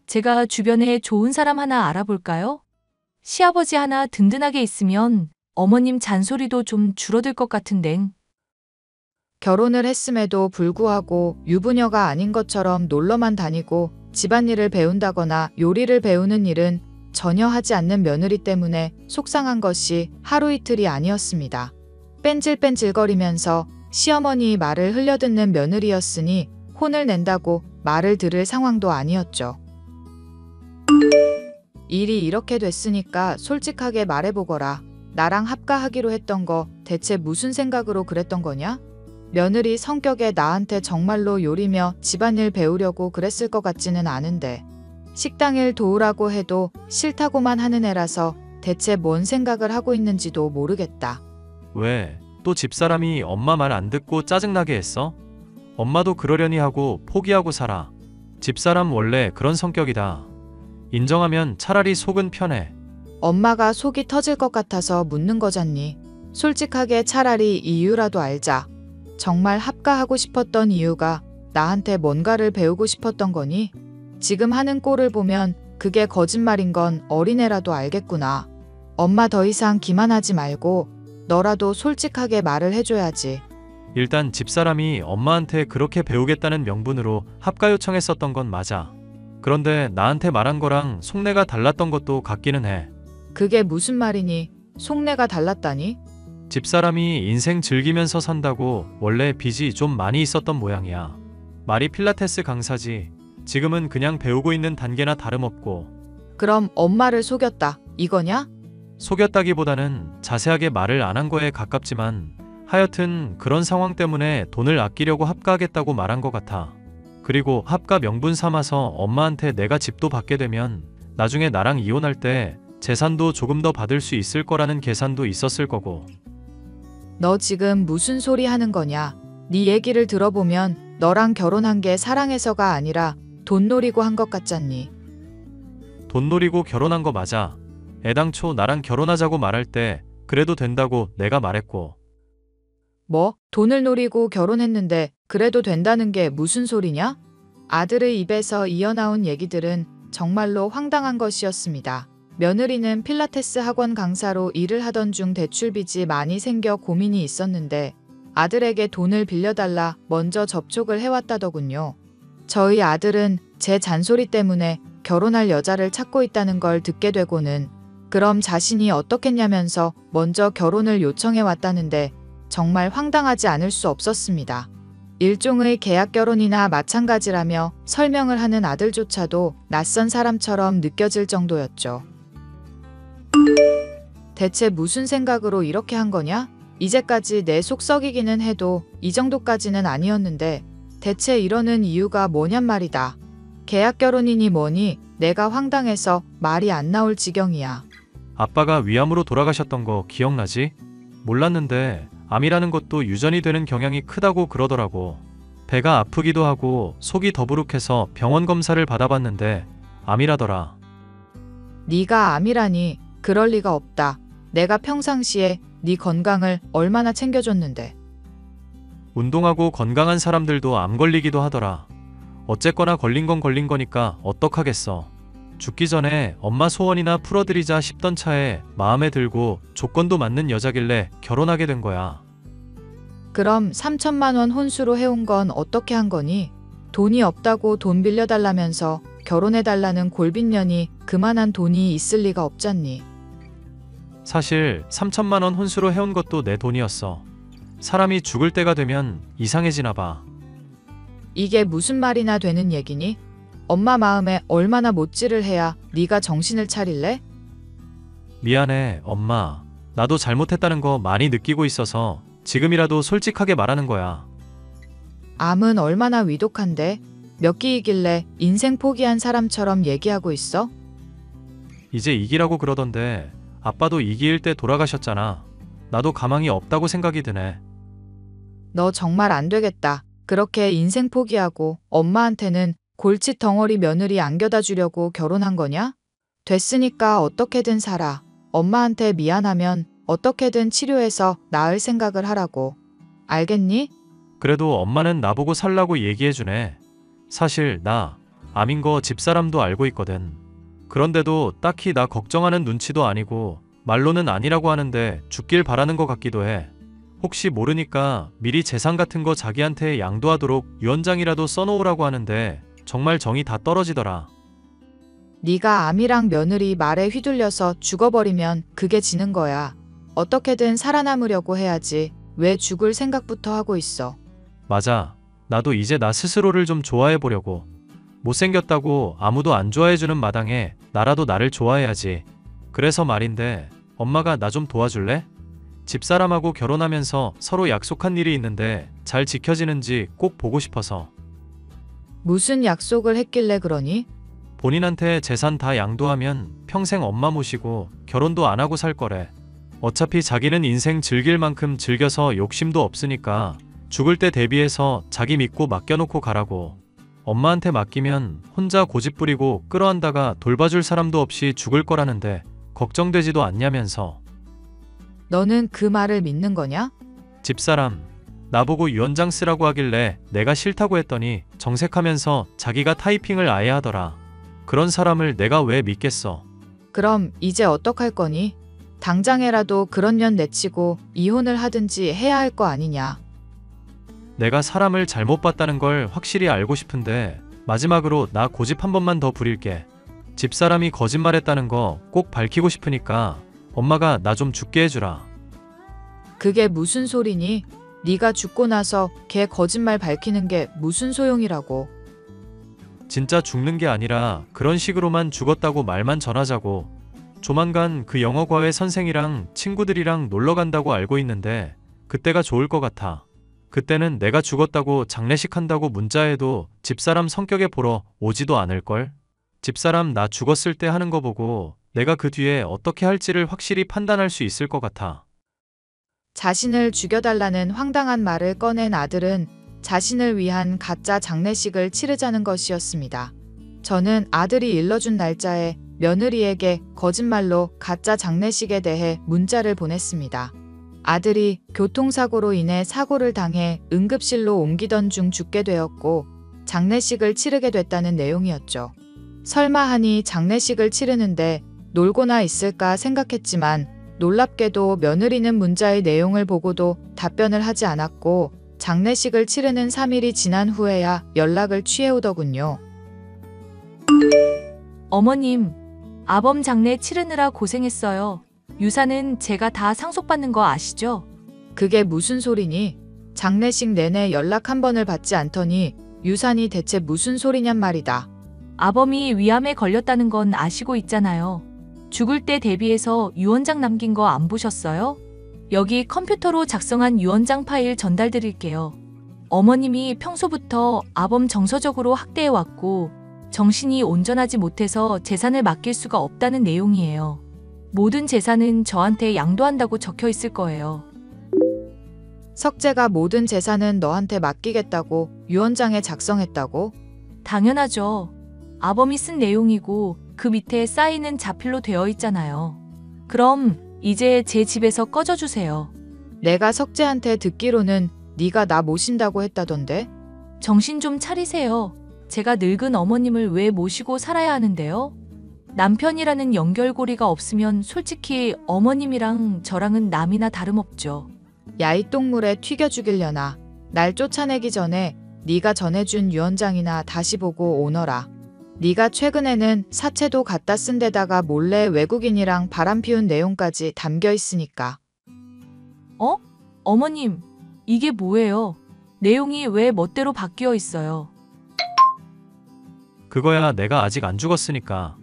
제가 주변에 좋은 사람 하나 알아볼까요? 시아버지 하나 든든하게 있으면 어머님 잔소리도 좀 줄어들 것 같은데. 결혼을 했음에도 불구하고 유부녀가 아닌 것처럼 놀러만 다니고 집안일을 배운다거나 요리를 배우는 일은 전혀 하지 않는 며느리 때문에 속상한 것이 하루 이틀이 아니었습니다. 뺀질뺀질거리면서 시어머니 말을 흘려듣는 며느리였으니 혼을 낸다고 말을 들을 상황도 아니었죠. 일이 이렇게 됐으니까 솔직하게 말해보거라. 나랑 합가하기로 했던 거 대체 무슨 생각으로 그랬던 거냐? 며느리 성격에 나한테 정말로 요리며 집안일 배우려고 그랬을 것 같지는 않은데 식당일 도우라고 해도 싫다고만 하는 애라서 대체 뭔 생각을 하고 있는지도 모르겠다. 왜? 또 집사람이 엄마 말 안 듣고 짜증나게 했어? 엄마도 그러려니 하고 포기하고 살아. 집사람 원래 그런 성격이다. 인정하면 차라리 속은 편해. 엄마가 속이 터질 것 같아서 묻는 거잖니. 솔직하게 차라리 이유라도 알자. 정말 합가하고 싶었던 이유가 나한테 뭔가를 배우고 싶었던 거니? 지금 하는 꼴을 보면 그게 거짓말인 건 어린애라도 알겠구나. 엄마 더 이상 기만하지 말고 너라도 솔직하게 말을 해줘야지. 일단 집사람이 엄마한테 그렇게 배우겠다는 명분으로 합가 요청했었던 건 맞아. 그런데 나한테 말한 거랑 속내가 달랐던 것도 같기는 해. 그게 무슨 말이니? 속내가 달랐다니? 집사람이 인생 즐기면서 산다고 원래 빚이 좀 많이 있었던 모양이야. 말이 필라테스 강사지. 지금은 그냥 배우고 있는 단계나 다름없고. 그럼 엄마를 속였다. 이거냐? 속였다기보다는 자세하게 말을 안 한 거에 가깝지만 하여튼 그런 상황 때문에 돈을 아끼려고 합가하겠다고 말한 것 같아. 그리고 합가 명분 삼아서 엄마한테 내가 집도 받게 되면 나중에 나랑 이혼할 때 재산도 조금 더 받을 수 있을 거라는 계산도 있었을 거고. 너 지금 무슨 소리 하는 거냐? 네 얘기를 들어보면 너랑 결혼한 게 사랑해서가 아니라 돈 노리고 한 것 같잖니. 돈 노리고 결혼한 거 맞아. 애당초 나랑 결혼하자고 말할 때 그래도 된다고 내가 말했고. 뭐? 돈을 노리고 결혼했는데 그래도 된다는 게 무슨 소리냐? 아들의 입에서 이어나온 얘기들은 정말로 황당한 것이었습니다. 며느리는 필라테스 학원 강사로 일을 하던 중 대출빚이 많이 생겨 고민이 있었는데 아들에게 돈을 빌려달라 먼저 접촉을 해왔다더군요. 저희 아들은 제 잔소리 때문에 결혼할 여자를 찾고 있다는 걸 듣게 되고는 그럼 자신이 어떻겠냐면서 먼저 결혼을 요청해 왔다는데 정말 황당하지 않을 수 없었습니다. 일종의 계약 결혼이나 마찬가지라며 설명을 하는 아들조차도 낯선 사람처럼 느껴질 정도였죠. 대체 무슨 생각으로 이렇게 한 거냐? 이제까지 내 속 썩이기는 해도 이 정도까지는 아니었는데 대체 이러는 이유가 뭐냔 말이다. 계약 결혼이니 뭐니 내가 황당해서 말이 안 나올 지경이야. 아빠가 위암으로 돌아가셨던 거 기억나지? 몰랐는데 암이라는 것도 유전이 되는 경향이 크다고 그러더라고. 배가 아프기도 하고 속이 더부룩해서 병원 검사를 받아봤는데 암이라더라. 네가 암이라니 그럴 리가 없다. 내가 평상시에 네 건강을 얼마나 챙겨줬는데. 운동하고 건강한 사람들도 암 걸리기도 하더라. 어쨌거나 걸린 건 걸린 거니까 어떡하겠어. 죽기 전에 엄마 소원이나 풀어드리자 싶던 차에 마음에 들고 조건도 맞는 여자길래 결혼하게 된 거야. 그럼 3천만 원 혼수로 해온 건 어떻게 한 거니? 돈이 없다고 돈 빌려달라면서 결혼해달라는 골빈년이 그만한 돈이 있을 리가 없잖니. 사실 3천만 원 혼수로 해온 것도 내 돈이었어. 사람이 죽을 때가 되면 이상해지나 봐. 이게 무슨 말이나 되는 얘기니? 엄마 마음에 얼마나 못질을 해야 네가 정신을 차릴래? 미안해, 엄마. 나도 잘못했다는 거 많이 느끼고 있어서 지금이라도 솔직하게 말하는 거야. 암은 얼마나 위독한데 몇 끼이길래 인생 포기한 사람처럼 얘기하고 있어? 이제 이기라고 그러던데 아빠도 이기일 때 돌아가셨잖아. 나도 가망이 없다고 생각이 드네. 너 정말 안 되겠다. 그렇게 인생 포기하고 엄마한테는 골칫 덩어리 며느리 안겨다 주려고 결혼한 거냐? 됐으니까 어떻게든 살아. 엄마한테 미안하면 어떻게든 치료해서 나을 생각을 하라고. 알겠니? 그래도 엄마는 나보고 살라고 얘기해주네. 사실 나 암인 거 집사람도 알고 있거든. 그런데도 딱히 나 걱정하는 눈치도 아니고 말로는 아니라고 하는데 죽길 바라는 것 같기도 해. 혹시 모르니까 미리 재산 같은 거 자기한테 양도하도록 유언장이라도 써놓으라고 하는데 정말 정이 다 떨어지더라. 네가 암이랑 며느리 말에 휘둘려서 죽어버리면 그게 지는 거야. 어떻게든 살아남으려고 해야지. 왜 죽을 생각부터 하고 있어. 맞아. 나도 이제 나 스스로를 좀 좋아해보려고. 못생겼다고 아무도 안 좋아해주는 마당에 나라도 나를 좋아해야지. 그래서 말인데 엄마가 나 좀 도와줄래? 집사람하고 결혼하면서 서로 약속한 일이 있는데 잘 지켜지는지 꼭 보고 싶어서. 무슨 약속을 했길래 그러니? 본인한테 재산 다 양도하면 평생 엄마 모시고 결혼도 안 하고 살 거래. 어차피 자기는 인생 즐길 만큼 즐겨서 욕심도 없으니까 죽을 때 대비해서 자기 믿고 맡겨놓고 가라고. 엄마한테 맡기면 혼자 고집부리고 끌어안다가 돌봐줄 사람도 없이 죽을 거라는데 걱정되지도 않냐면서. 너는 그 말을 믿는 거냐? 집사람, 나보고 유언장 쓰라고 하길래 내가 싫다고 했더니 정색하면서 자기가 타이핑을 아예 하더라. 그런 사람을 내가 왜 믿겠어. 그럼 이제 어떡할 거니? 당장에라도 그런 년 내치고 이혼을 하든지 해야 할 거 아니냐. 내가 사람을 잘못 봤다는 걸 확실히 알고 싶은데 마지막으로 나 고집 한 번만 더 부릴게. 집사람이 거짓말했다는 거 꼭 밝히고 싶으니까 엄마가 나 좀 죽게 해주라. 그게 무슨 소리니? 네가 죽고 나서 걔 거짓말 밝히는 게 무슨 소용이라고. 진짜 죽는 게 아니라 그런 식으로만 죽었다고 말만 전하자고. 조만간 그 영어과외 선생이랑 친구들이랑 놀러 간다고 알고 있는데 그때가 좋을 것 같아. 그때는 내가 죽었다고 장례식 한다고 문자해도 집사람 성격에 보러 오지도 않을걸? 집사람 나 죽었을 때 하는 거 보고 내가 그 뒤에 어떻게 할지를 확실히 판단할 수 있을 것 같아. 자신을 죽여달라는 황당한 말을 꺼낸 아들은 자신을 위한 가짜 장례식을 치르자는 것이었습니다. 저는 아들이 일러준 날짜에 며느리에게 거짓말로 가짜 장례식에 대해 문자를 보냈습니다. 아들이 교통사고로 인해 사고를 당해 응급실로 옮기던 중 죽게 되었고 장례식을 치르게 됐다는 내용이었죠. 설마 하니 장례식을 치르는데 놀고나 있을까 생각했지만 놀랍게도 며느리는 문자의 내용을 보고도 답변을 하지 않았고 장례식을 치르는 3일이 지난 후에야 연락을 취해오더군요. 어머님, 아범 장례 치르느라 고생했어요. 유산은 제가 다 상속받는 거 아시죠? 그게 무슨 소리니? 장례식 내내 연락 한 번을 받지 않더니 유산이 대체 무슨 소리냔 말이다. 아범이 위암에 걸렸다는 건 아시고 있잖아요. 죽을 때 대비해서 유언장 남긴 거 안 보셨어요? 여기 컴퓨터로 작성한 유언장 파일 전달드릴게요. 어머님이 평소부터 아범 정서적으로 학대해왔고 정신이 온전하지 못해서 재산을 맡길 수가 없다는 내용이에요. 모든 재산은 저한테 양도한다고 적혀 있을 거예요. 석재가 모든 재산은 너한테 맡기겠다고 유언장에 작성했다고? 당연하죠. 아범이 쓴 내용이고 그 밑에 사인은 자필로 되어 있잖아요. 그럼 이제 제 집에서 꺼져주세요. 내가 석재한테 듣기로는 네가 나 모신다고 했다던데? 정신 좀 차리세요. 제가 늙은 어머님을 왜 모시고 살아야 하는데요? 남편이라는 연결고리가 없으면 솔직히 어머님이랑 저랑은 남이나 다름없죠. 야 이 똥물에 튀겨 죽이려나. 날 쫓아내기 전에 네가 전해준 유언장이나 다시 보고 오너라. 네가 최근에는 사채도 갖다 쓴 데다가 몰래 외국인이랑 바람 피운 내용까지 담겨 있으니까. 어? 어머님, 이게 뭐예요? 내용이 왜 멋대로 바뀌어 있어요? 그거야 내가 아직 안 죽었으니까.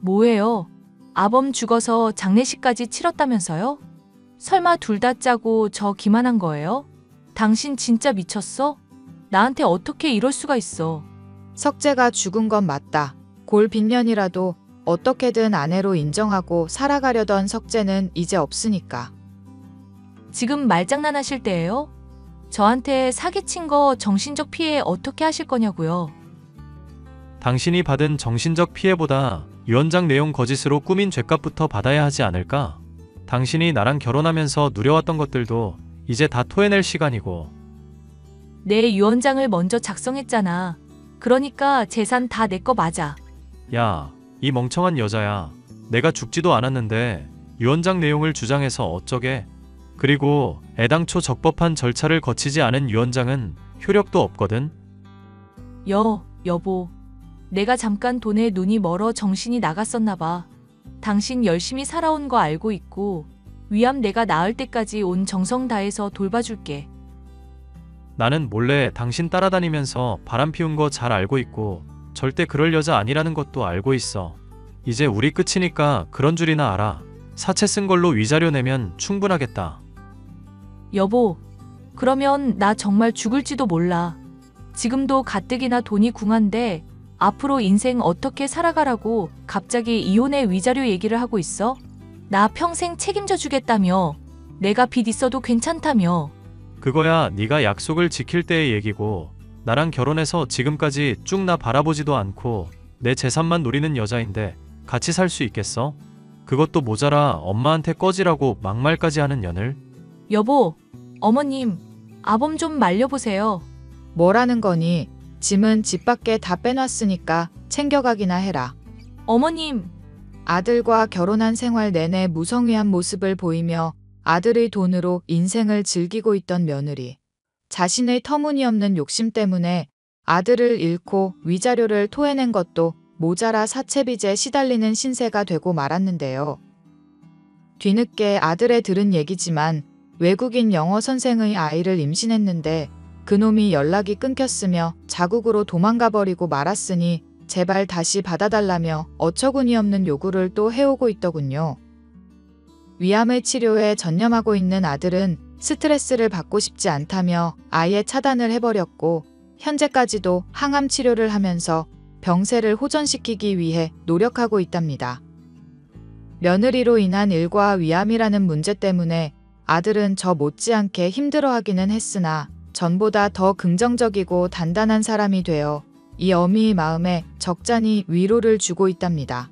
뭐예요? 아범 죽어서 장례식까지 치렀다면서요? 설마 둘 다 짜고 저 기만한 거예요? 당신 진짜 미쳤어? 나한테 어떻게 이럴 수가 있어? 석재가 죽은 건 맞다. 골 빈년이라도 어떻게든 아내로 인정하고 살아가려던 석재는 이제 없으니까. 지금 말장난하실 때예요? 저한테 사기친 거 정신적 피해 어떻게 하실 거냐고요? 당신이 받은 정신적 피해보다 유언장 내용 거짓으로 꾸민 죄값부터 받아야 하지 않을까? 당신이 나랑 결혼하면서 누려왔던 것들도 이제 다 토해낼 시간이고. 내 유언장을 먼저 작성했잖아. 그러니까 재산 다 내 거 맞아. 야, 이 멍청한 여자야. 내가 죽지도 않았는데 유언장 내용을 주장해서 어쩌게? 그리고 애당초 적법한 절차를 거치지 않은 유언장은 효력도 없거든. 여보. 내가 잠깐 돈에 눈이 멀어 정신이 나갔었나 봐. 당신 열심히 살아온 거 알고 있고 위암 내가 나을 때까지 온 정성 다해서 돌봐줄게. 나는 몰래 당신 따라다니면서 바람 피운 거 잘 알고 있고 절대 그럴 여자 아니라는 것도 알고 있어. 이제 우리 끝이니까 그런 줄이나 알아. 사채 쓴 걸로 위자료 내면 충분하겠다. 여보, 그러면 나 정말 죽을지도 몰라. 지금도 가뜩이나 돈이 궁한데 앞으로 인생 어떻게 살아가라고 갑자기 이혼의 위자료 얘기를 하고 있어? 나 평생 책임져 주겠다며. 내가 빚 있어도 괜찮다며. 그거야 네가 약속을 지킬 때의 얘기고 나랑 결혼해서 지금까지 쭉 나 바라보지도 않고 내 재산만 노리는 여자인데 같이 살 수 있겠어? 그것도 모자라 엄마한테 꺼지라고 막말까지 하는 년을? 여보, 어머님, 아범 좀 말려보세요. 뭐라는 거니? 짐은 집 밖에 다 빼놨으니까 챙겨가기나 해라. 어머님, 아들과 결혼한 생활 내내 무성의한 모습을 보이며 아들의 돈으로 인생을 즐기고 있던 며느리. 자신의 터무니없는 욕심 때문에 아들을 잃고 위자료를 토해낸 것도 모자라 사채빚에 시달리는 신세가 되고 말았는데요. 뒤늦게 아들의 들은 얘기지만 외국인 영어 선생의 아이를 임신했는데 그놈이 연락이 끊겼으며 자국으로 도망가 버리고 말았으니 제발 다시 받아달라며 어처구니 없는 요구를 또 해오고 있더군요. 위암의 치료에 전념하고 있는 아들은 스트레스를 받고 싶지 않다며 아예 차단을 해버렸고 현재까지도 항암 치료를 하면서 병세를 호전시키기 위해 노력하고 있답니다. 며느리로 인한 일과 위암이라는 문제 때문에 아들은 저 못지않게 힘들어하기는 했으나 전보다 더 긍정적이고 단단한 사람이 되어 이 어미의 마음에 적잖이 위로를 주고 있답니다.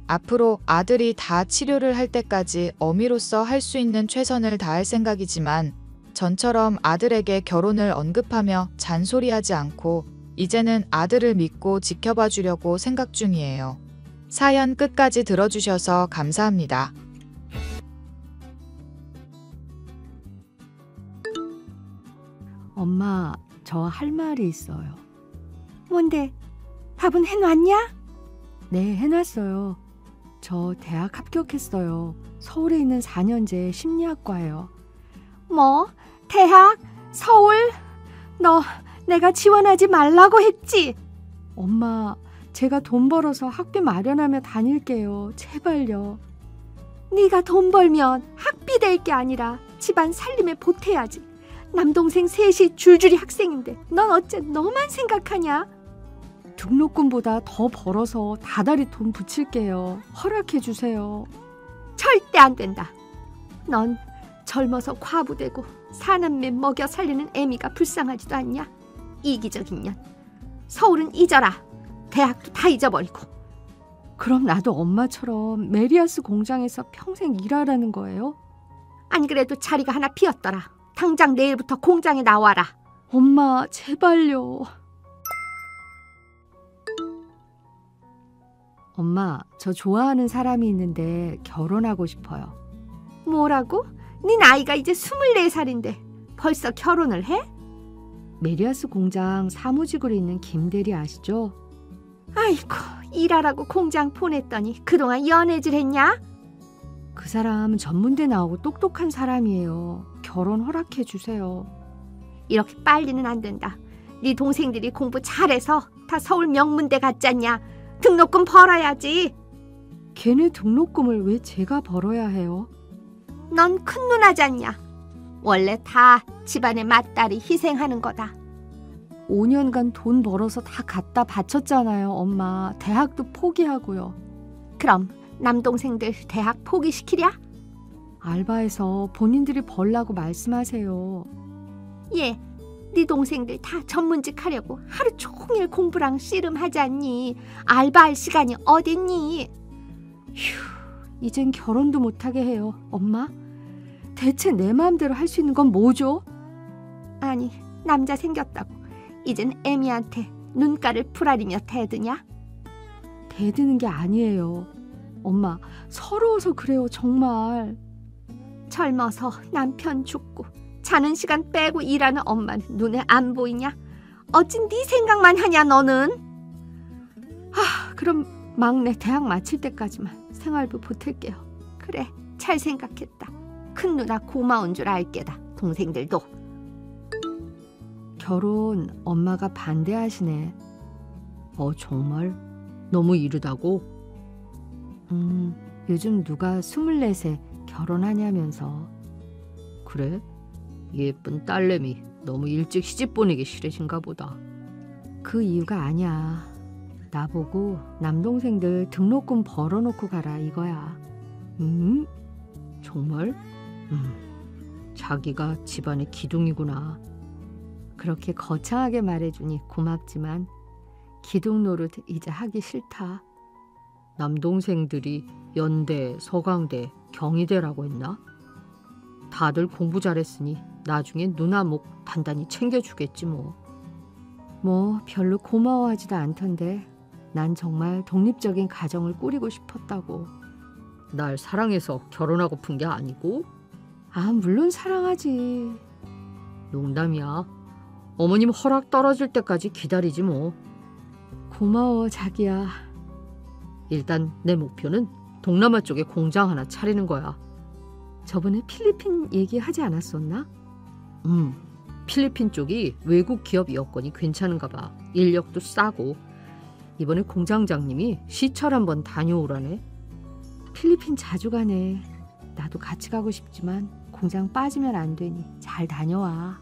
앞으로 아들이 다 치료를 할 때까지 어미로서 할 수 있는 최선을 다할 생각이지만 전처럼 아들에게 결혼을 언급하며 잔소리하지 않고 이제는 아들을 믿고 지켜봐 주려고 생각 중이에요. 사연 끝까지 들어주셔서 감사합니다. 엄마, 저 할 말이 있어요. 뭔데? 답은 해놨냐? 네, 해놨어요. 저 대학 합격했어요. 서울에 있는 4년제 심리학과예요. 뭐? 대학? 서울? 너 내가 지원하지 말라고 했지? 엄마, 제가 돈 벌어서 학비 마련하며 다닐게요. 제발요. 네가 돈 벌면 학비 될 게 아니라 집안 살림에 보태야지. 남동생 셋이 줄줄이 학생인데 넌 어째 너만 생각하냐? 등록금보다 더 벌어서 다달이 돈 붙일게요. 허락해 주세요. 절대 안 된다. 넌 젊어서 과부되고 사남매 먹여 살리는 애미가 불쌍하지도 않냐? 이기적인 년. 서울은 잊어라. 대학도 다 잊어버리고. 그럼 나도 엄마처럼 메리아스 공장에서 평생 일하라는 거예요? 안 그래도 자리가 하나 비었더라. 당장 내일부터 공장에 나와라. 엄마, 제발요. 엄마, 저 좋아하는 사람이 있는데 결혼하고 싶어요. 뭐라고? 네 나이가 이제 24살인데 벌써 결혼을 해? 메리아스 공장 사무직으로 있는 김대리 아시죠? 아이고, 일하라고 공장 보냈더니 그동안 연애질 했냐? 그 사람 전문대 나오고 똑똑한 사람이에요. 결혼 허락해 주세요. 이렇게 빨리는 안 된다. 네 동생들이 공부 잘해서 다 서울 명문대 갔잖냐. 등록금 벌어야지. 걔네 등록금을 왜 제가 벌어야 해요? 넌 큰 누나잖냐. 원래 다 집안의 맏딸이 희생하는 거다. 5년간 돈 벌어서 다 갖다 바쳤잖아요, 엄마. 대학도 포기하고요. 그럼 남동생들 대학 포기시키랴? 알바해서 본인들이 벌라고 말씀하세요. 예, 네 동생들 다 전문직 하려고 하루 종일 공부랑 씨름하지 않니? 알바할 시간이 어딨니? 휴, 이젠 결혼도 못하게 해요, 엄마. 대체 내 마음대로 할 수 있는 건 뭐죠? 아니, 남자 생겼다고 이젠 애미한테 눈가를 부라리며 대드냐? 대드는 게 아니에요. 엄마, 서러워서 그래요, 정말. 젊어서 남편 죽고 자는 시간 빼고 일하는 엄마는 눈에 안 보이냐? 어찌 네 생각만 하냐, 너는? 그럼 막내 대학 마칠 때까지만 생활비 보탤게요. 그래, 잘 생각했다. 큰 누나 고마운 줄 알게다, 동생들도. 결혼 엄마가 반대하시네. 정말? 너무 이르다고? 요즘 누가 24세 결혼하냐면서. 그래? 예쁜 딸내미 너무 일찍 시집 보내기 싫으신가 보다. 그 이유가 아니야. 나보고 남동생들 등록금 벌어놓고 가라 이거야. 정말? 자기가 집안의 기둥이구나. 그렇게 거창하게 말해주니 고맙지만 기둥 노릇 이제 하기 싫다. 남동생들이 연대, 서강대, 경희대라고 했나? 다들 공부 잘했으니 나중에 누나 목 단단히 챙겨주겠지 뭐. 별로 고마워하지도 않던데 난 정말 독립적인 가정을 꾸리고 싶었다고. 날 사랑해서 결혼하고픈 게 아니고? 물론 사랑하지. 농담이야. 어머님 허락 떨어질 때까지 기다리지 뭐. 고마워, 자기야. 일단 내 목표는 동남아 쪽에 공장 하나 차리는 거야. 저번에 필리핀 얘기하지 않았었나? 필리핀 쪽이 외국 기업 여건이 괜찮은가 봐. 인력도 싸고. 이번에 공장장님이 시찰 한번 다녀오라네. 필리핀 자주 가네. 나도 같이 가고 싶지만 공장 빠지면 안 되니 잘 다녀와.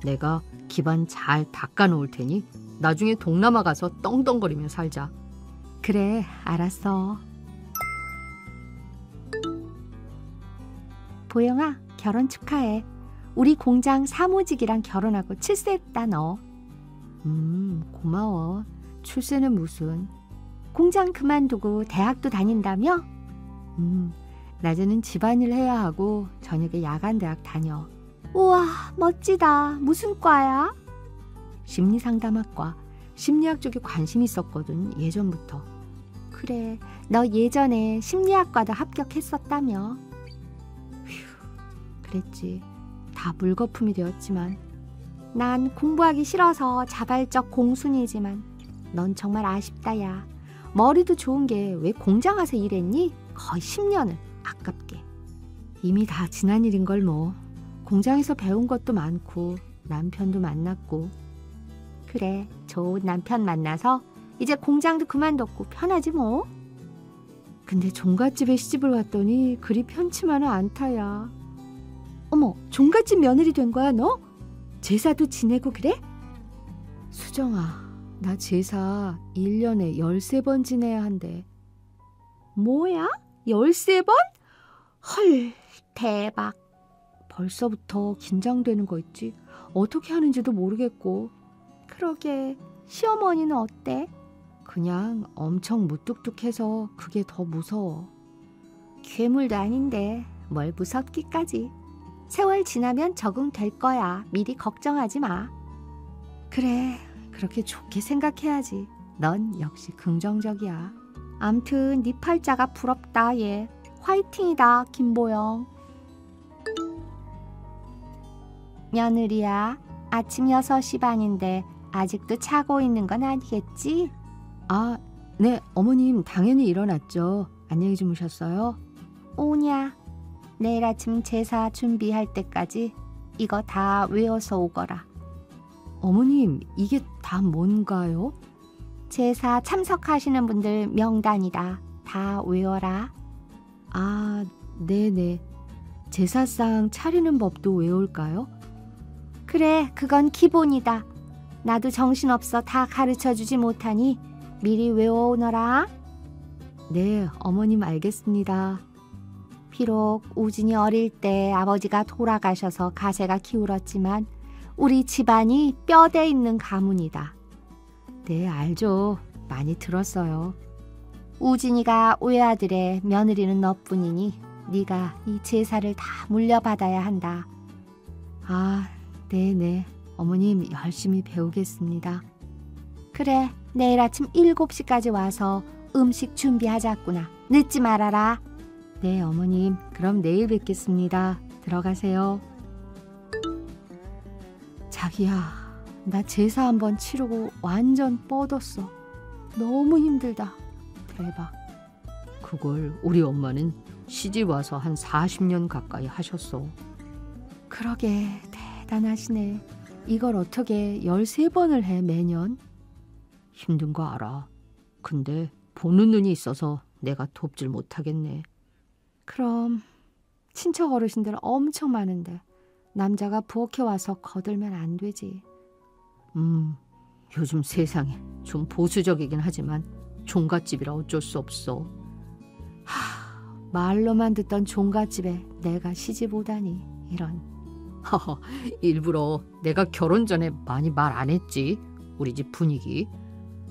내가 기반 잘 닦아놓을 테니 나중에 동남아 가서 떵떵거리며 살자. 그래, 알았어. 보영아, 결혼 축하해. 우리 공장 사무직이랑 결혼하고 출세했다 너. 고마워. 출세는 무슨. 공장 그만두고 대학도 다닌다며? 낮에는 집안일 해야 하고 저녁에 야간 대학 다녀. 우와, 멋지다. 무슨 과야? 심리상담학과. 심리학 쪽에 관심 있었거든, 예전부터. 그래, 너 예전에 심리학과도 합격했었다며. 휴, 그랬지. 다 물거품이 되었지만. 난 공부하기 싫어서 자발적 공순이지만 넌 정말 아쉽다 야. 머리도 좋은 게 왜 공장 와서 일했니? 거의 10년을. 아깝게. 이미 다 지난 일인걸 뭐. 공장에서 배운 것도 많고 남편도 만났고. 그래, 좋은 남편 만나서 이제 공장도 그만뒀고 편하지 뭐. 근데 종갓집에 시집을 왔더니 그리 편치만은 않다야. 어머, 종갓집 며느리 된 거야 너? 제사도 지내고 그래? 수정아, 나 제사 1년에 13번 지내야 한대. 뭐야? 13번? 헐, 대박. 벌써부터 긴장되는 거 있지. 어떻게 하는지도 모르겠고. 그러게, 시어머니는 어때? 그냥 엄청 무뚝뚝해서 그게 더 무서워. 괴물도 아닌데 뭘 무섭기까지. 세월 지나면 적응될 거야. 미리 걱정하지 마. 그래, 그렇게 좋게 생각해야지. 넌 역시 긍정적이야. 암튼 네 팔자가 부럽다 얘. 화이팅이다 김보영. 며느리야, 아침 6시 반인데 아직도 자고 있는 건 아니겠지? 아, 네, 어머님 당연히 일어났죠. 안녕히 주무셨어요? 오냐, 내일 아침 제사 준비할 때까지 이거 다 외워서 오거라. 어머님, 이게 다 뭔가요? 제사 참석하시는 분들 명단이다. 다 외워라. 아, 네네. 제사상 차리는 법도 외울까요? 그래, 그건 기본이다. 나도 정신없어 다 가르쳐주지 못하니 미리 외워오너라. 네, 어머님 알겠습니다. 비록 우진이 어릴 때 아버지가 돌아가셔서 가세가 기울었지만 우리 집안이 뼈대 있는 가문이다. 네, 알죠. 많이 들었어요. 우진이가 외아들의 며느리는 너뿐이니 네가 이 제사를 다 물려받아야 한다. 아, 네네. 어머님 열심히 배우겠습니다. 그래, 내일 아침 7시까지 와서 음식 준비하자꾸나. 늦지 말아라. 네, 어머님. 그럼 내일 뵙겠습니다. 들어가세요. 자기야, 나 제사 한번 치르고 완전 뻗었어. 너무 힘들다. 대박. 그걸 우리 엄마는 시집 와서 한 40년 가까이 하셨어. 그러게, 대단하시네. 이걸 어떻게 13번을 해 매년? 힘든 거 알아. 근데 보는 눈이 있어서 내가 돕질 못하겠네. 그럼 친척 어르신들 엄청 많은데 남자가 부엌에 와서 거들면 안 되지. 요즘 세상에 좀 보수적이긴 하지만 종갓집이라 어쩔 수 없어. 말로만 듣던 종갓집에 내가 시집 오다니. 이런. 일부러 내가 결혼 전에 많이 말 안 했지. 우리 집 분위기.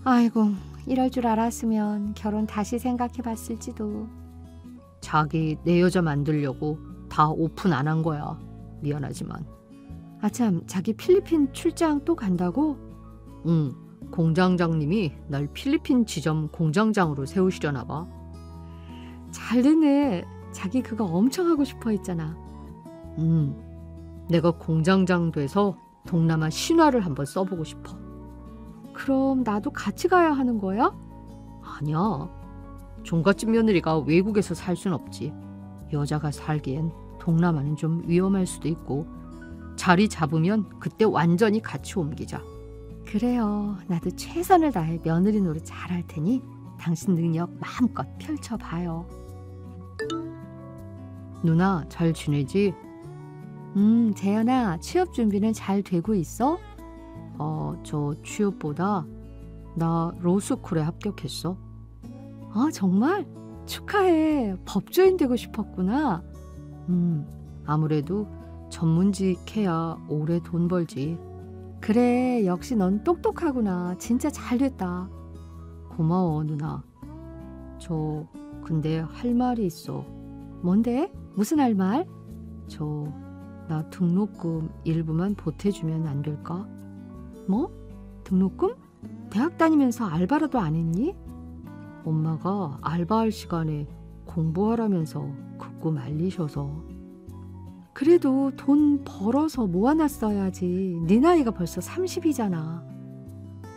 아이고, 이럴 줄 알았으면 결혼 다시 생각해봤을지도. 자기 내 여자 만들려고 다 오픈 안 한 거야. 미안하지만. 아참, 자기 필리핀 출장 또 간다고? 응, 공장장님이 날 필리핀 지점 공장장으로 세우시려나 봐. 잘됐네. 자기 그거 엄청 하고 싶어 했잖아. 내가 공장장 돼서 동남아 신화를 한번 써보고 싶어. 그럼 나도 같이 가야 하는 거야? 아니야. 종갓집 며느리가 외국에서 살 순 없지. 여자가 살기엔 동남아는 좀 위험할 수도 있고 자리 잡으면 그때 완전히 같이 옮기자. 그래요. 나도 최선을 다해 며느리 노릇 잘할 테니 당신 능력 마음껏 펼쳐봐요. 누나 잘 지내지? 재현아, 취업 준비는 잘 되고 있어? 저 취업보다 나 로스쿨에 합격했어. 아, 정말? 축하해. 법조인 되고 싶었구나. 아무래도 전문직해야 오래 돈 벌지. 그래, 역시 넌 똑똑하구나. 진짜 잘 됐다. 고마워, 누나. 저 근데 할 말이 있어. 뭔데? 무슨 할 말? 나 등록금 일부만 보태주면 안 될까? 뭐? 등록금? 대학 다니면서 알바라도 안 했니? 엄마가 알바할 시간에 공부하라면서 극구 말리셔서. 그래도 돈 벌어서 모아놨어야지. 네 나이가 벌써 30이잖아.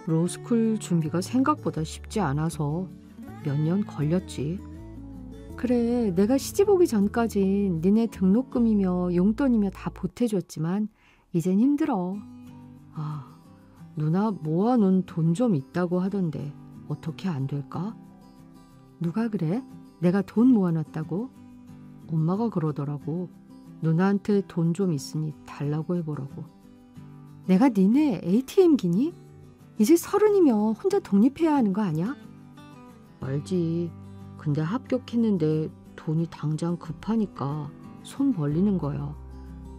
로스쿨 준비가 생각보다 쉽지 않아서 몇 년 걸렸지. 그래, 내가 시집 오기 전까진 니네 등록금이며 용돈이며 다 보태줬지만 이젠 힘들어. 아, 누나 모아놓은 돈 좀 있다고 하던데 어떻게 안 될까? 누가 그래? 내가 돈 모아놨다고? 엄마가 그러더라고. 누나한테 돈 좀 있으니 달라고 해보라고. 내가 니네 ATM기니? 이제 30이면 혼자 독립해야 하는 거 아니야? 알지. 근데 합격했는데 돈이 당장 급하니까 손 벌리는 거야.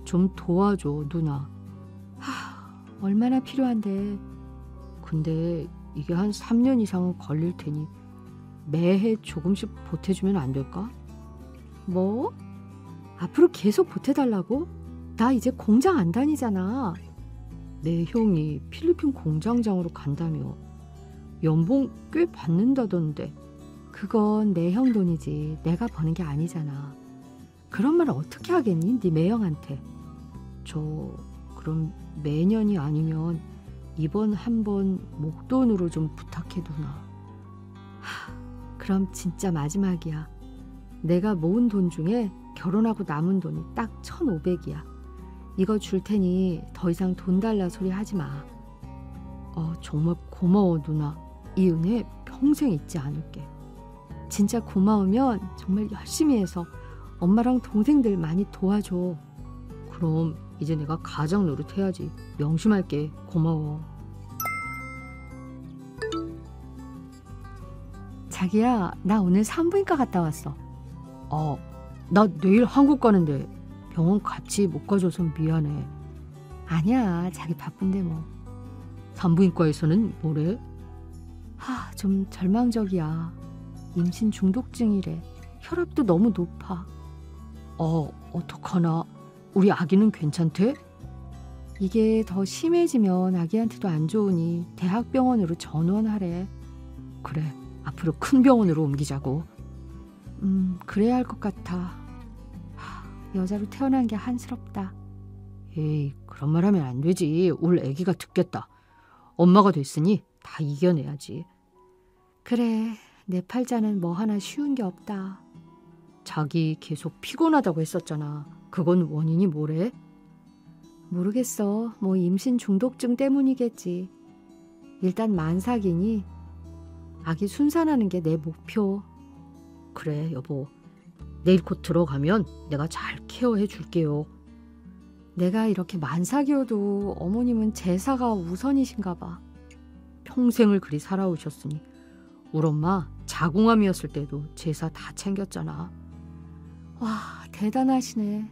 좀 도와줘, 누나. 얼마나 필요한데. 근데 이게 한 3년 이상 걸릴 테니 매해 조금씩 보태주면 안 될까? 뭐? 앞으로 계속 보태달라고? 나 이제 공장 안 다니잖아. 내 형이 필리핀 공장장으로 간다며. 연봉 꽤 받는다던데. 그건 내 형 돈이지 내가 버는 게 아니잖아. 그런 말을 어떻게 하겠니? 네 매형한테. 그럼 매년이 아니면 이번 한 번 목돈으로 좀 부탁해 누나. 그럼 진짜 마지막이야. 내가 모은 돈 중에 결혼하고 남은 돈이 딱 1,500이야. 이거 줄 테니 더 이상 돈 달라 소리 하지 마. 정말 고마워 누나. 이 은혜 평생 잊지 않을게. 진짜 고마우면 정말 열심히 해서 엄마랑 동생들 많이 도와줘. 그럼 이제 내가 가장 노릇해야지. 명심할게. 고마워. 자기야, 나 오늘 산부인과 갔다 왔어. 나 내일 한국 가는데 병원 같이 못 가줘서 미안해. 아니야, 자기 바쁜데 뭐. 산부인과에서는 뭐래? 좀 절망적이야. 임신 중독증이래. 혈압도 너무 높아. 어떡하나. 우리 아기는 괜찮대? 이게 더 심해지면 아기한테도 안 좋으니 대학병원으로 전원하래. 그래, 앞으로 큰 병원으로 옮기자고. 그래야 할 것 같아. 여자로 태어난 게 한스럽다. 에이, 그런 말 하면 안 되지. 울 아기가 듣겠다. 엄마가 됐으니 다 이겨내야지. 그래, 내 팔자는 뭐 하나 쉬운 게 없다. 자기 계속 피곤하다고 했었잖아. 그건 원인이 뭐래? 모르겠어. 뭐 임신 중독증 때문이겠지. 일단 만삭이니 아기 순산하는 게 내 목표. 그래, 여보. 내일 곧 들어가면 내가 잘 케어해 줄게요. 내가 이렇게 만삭이어도 어머님은 제사가 우선이신가 봐. 평생을 그리 살아오셨으니. 우리 엄마 자궁암이었을 때도 제사 다 챙겼잖아. 와, 대단하시네.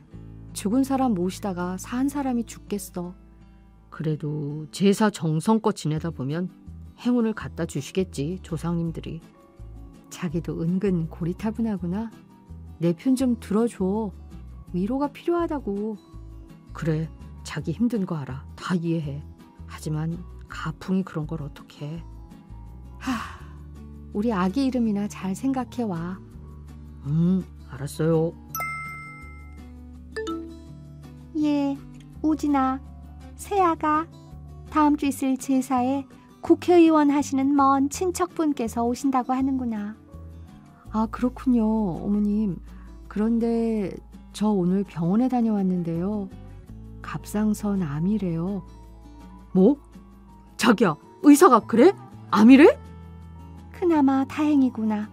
죽은 사람 모시다가 산 사람이 죽겠어. 그래도 제사 정성껏 지내다 보면 행운을 갖다 주시겠지, 조상님들이. 자기도 은근 고리타분하구나. 내 편 좀 들어줘. 위로가 필요하다고. 그래, 자기 힘든 거 알아. 다 이해해. 하지만 가풍이 그런 걸 어떡해. 우리 아기 이름이나 잘 생각해와. 알았어요. 예, 오진아, 새아가 다음 주 있을 제사에 국회의원 하시는 먼 친척분께서 오신다고 하는구나. 아, 그렇군요, 어머님. 그런데 저 오늘 병원에 다녀왔는데요. 갑상선 암이래요. 뭐? 자기야, 의사가 그래? 암이래? 그나마 다행이구나.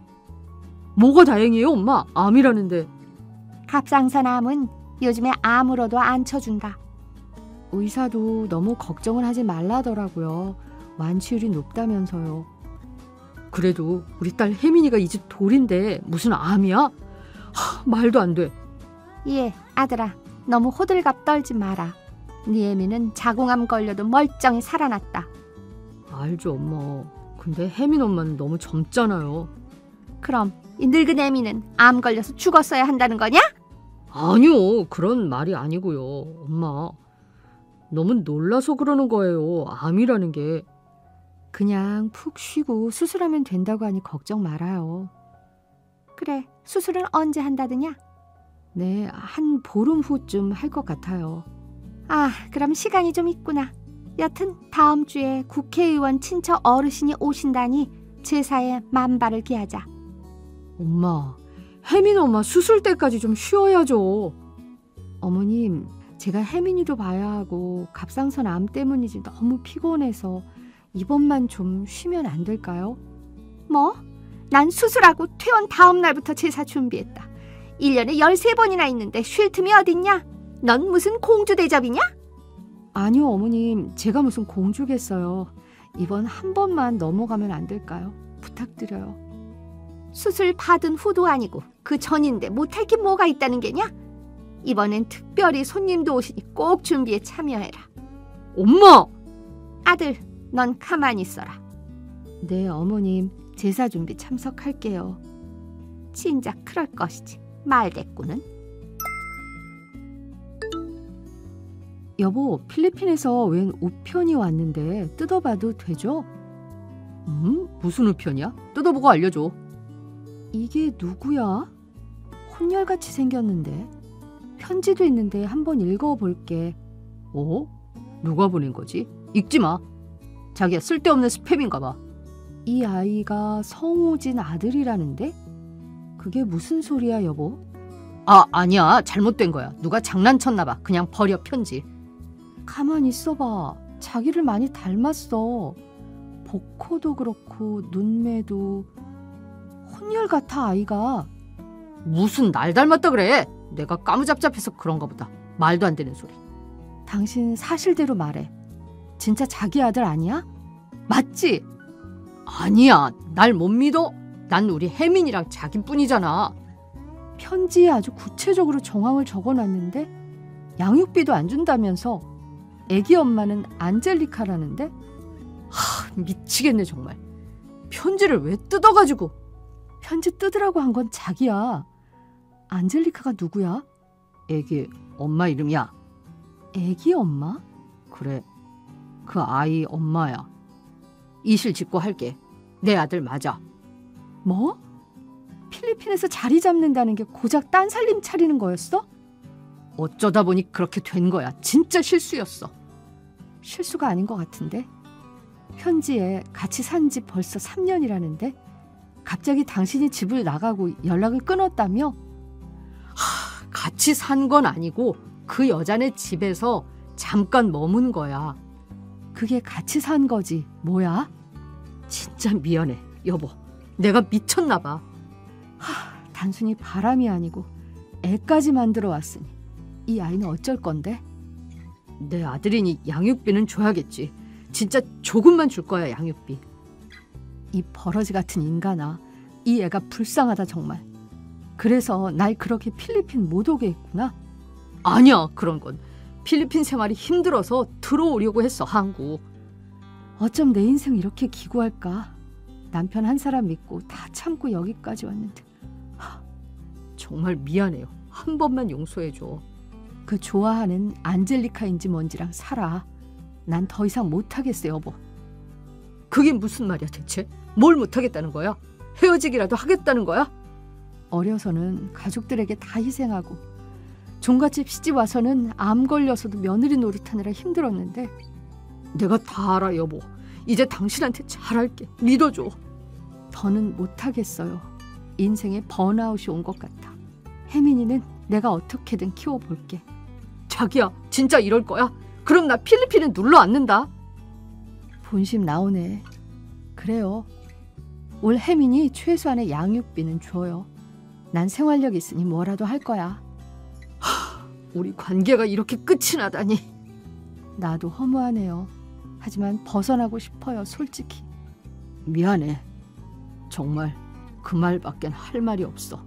뭐가 다행이에요, 엄마? 암이라는데. 갑상선 암은 요즘에 암으로도 안 쳐준다. 의사도 너무 걱정을 하지 말라더라고요. 완치율이 높다면서요. 그래도 우리 딸 혜민이가 이 집 돌인데 무슨 암이야? 말도 안 돼. 예, 아들아, 너무 호들갑 떨지 마라. 네 혜민은 자궁암 걸려도 멀쩡히 살아났다. 알죠, 엄마. 근데 혜민 엄마는 너무 젊잖아요. 그럼 이 늙은 혜민은 암 걸려서 죽었어야 한다는 거냐? 아니요, 그런 말이 아니고요, 엄마. 너무 놀라서 그러는 거예요, 암이라는 게. 그냥 푹 쉬고 수술하면 된다고 하니 걱정 말아요. 그래, 수술은 언제 한다더냐? 네, 한 보름 후쯤 할 것 같아요. 아, 그럼 시간이 좀 있구나. 여튼 다음 주에 국회의원 친척 어르신이 오신다니 제사에 만발을 기하자. 엄마, 혜민 엄마 수술 때까지 좀 쉬어야죠. 어머님, 제가 혜민이도 봐야 하고 갑상선 암 때문이지 너무 피곤해서 이번만 좀 쉬면 안 될까요? 뭐? 난 수술하고 퇴원 다음 날부터 제사 준비했다. 1년에 13번이나 있는데 쉴 틈이 어딨냐? 넌 무슨 공주대접이냐? 아니요, 어머님. 제가 무슨 공주겠어요. 이번 한 번만 넘어가면 안 될까요? 부탁드려요. 수술 받은 후도 아니고 그 전인데 못할 게 뭐가 있다는 게냐? 이번엔 특별히 손님도 오시니 꼭 준비에 참여해라. 엄마! 아들, 넌 가만히 있어라. 네, 어머님. 제사 준비 참석할게요. 진작 그럴 것이지. 말대꾸는. 여보, 필리핀에서 웬 우편이 왔는데 뜯어봐도 되죠? 무슨 우편이야? 뜯어보고 알려줘. 이게 누구야? 혼혈같이 생겼는데. 편지도 있는데 한번 읽어볼게. 누가 보낸 거지? 읽지 마. 자기야, 쓸데없는 스팸인가 봐. 이 아이가 성우진 아들이라는데? 그게 무슨 소리야, 여보? 아니야. 잘못된 거야. 누가 장난쳤나 봐. 그냥 버려, 편지. 가만히 있어봐. 자기를 많이 닮았어. 복코도 그렇고 눈매도. 혼혈 같아, 아이가. 무슨 날 닮았다 그래. 내가 까무잡잡해서 그런가 보다. 말도 안 되는 소리. 당신 사실대로 말해. 진짜 자기 아들 아니야? 맞지? 아니야. 날 못 믿어? 난 우리 혜민이랑 자기뿐이잖아. 편지에 아주 구체적으로 정황을 적어놨는데 양육비도 안 준다면서. 애기 엄마는 안젤리카라는데? 미치겠네 정말. 편지를 왜 뜯어가지고. 편지 뜯으라고 한 건 자기야. 안젤리카가 누구야? 애기 엄마 이름이야. 애기 엄마? 그래, 그 아이 엄마야. 이실 직고 할게. 내 아들 맞아. 뭐? 필리핀에서 자리 잡는다는 게 고작 딴 살림 차리는 거였어? 어쩌다 보니 그렇게 된 거야. 진짜 실수였어. 실수가 아닌 것 같은데. 편지에 같이 산 지 벌써 3년이라는데 갑자기 당신이 집을 나가고 연락을 끊었다며? 같이 산 건 아니고 그 여자네 집에서 잠깐 머문 거야. 그게 같이 산 거지 뭐야? 진짜 미안해 여보. 내가 미쳤나 봐. 단순히 바람이 아니고 애까지 만들어 왔으니 이 아이는 어쩔 건데? 내 아들이니 양육비는 줘야겠지. 진짜 조금만 줄 거야 양육비. 이 버러지 같은 인간아. 이 애가 불쌍하다 정말. 그래서 날 그렇게 필리핀 못 오게 했구나? 아니야 그런 건. 필리핀 생활이 힘들어서 들어오려고 했어 한국. 어쩜 내 인생 이렇게 기구할까? 남편 한 사람 믿고 다 참고 여기까지 왔는데. 정말 미안해요. 한 번만 용서해줘. 그 좋아하는 안젤리카인지 뭔지랑 살아. 난 더 이상 못하겠어 여보. 그게 무슨 말이야 대체? 뭘 못하겠다는 거야? 헤어지기라도 하겠다는 거야? 어려서는 가족들에게 다 희생하고 종갓집 시집 와서는 암 걸려서도 며느리 노릇하느라 힘들었는데. 내가 다 알아 여보. 이제 당신한테 잘할게. 믿어줘. 더는 못하겠어요. 인생에 번아웃이 온 것 같아. 혜민이는 내가 어떻게든 키워볼게. 자기야, 진짜 이럴 거야? 그럼 나 필리핀에 눌러 앉는다. 본심 나오네. 그래요. 올 혜민이 최소한의 양육비는 줘요. 난 생활력 있으니 뭐라도 할 거야. 우리 관계가 이렇게 끝이 나다니. 나도 허무하네요. 하지만 벗어나고 싶어요, 솔직히. 미안해. 정말 그 말밖엔 할 말이 없어.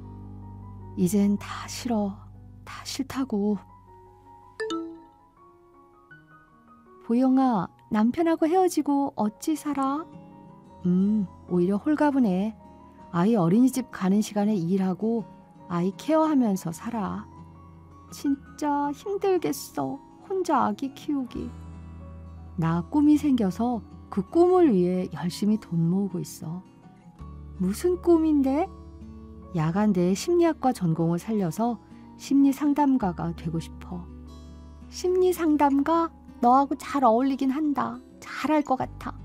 이젠 다 싫어. 다 싫다고. 보영아, 남편하고 헤어지고 어찌 살아? 오히려 홀가분해. 아이 어린이집 가는 시간에 일하고 아이 케어하면서 살아. 진짜 힘들겠어. 혼자 아기 키우기. 나 꿈이 생겨서 그 꿈을 위해 열심히 돈 모으고 있어. 무슨 꿈인데? 야간대에 심리학과 전공을 살려서 심리상담가가 되고 싶어. 심리상담가? 너하고 잘 어울리긴 한다. 잘할 것 같아.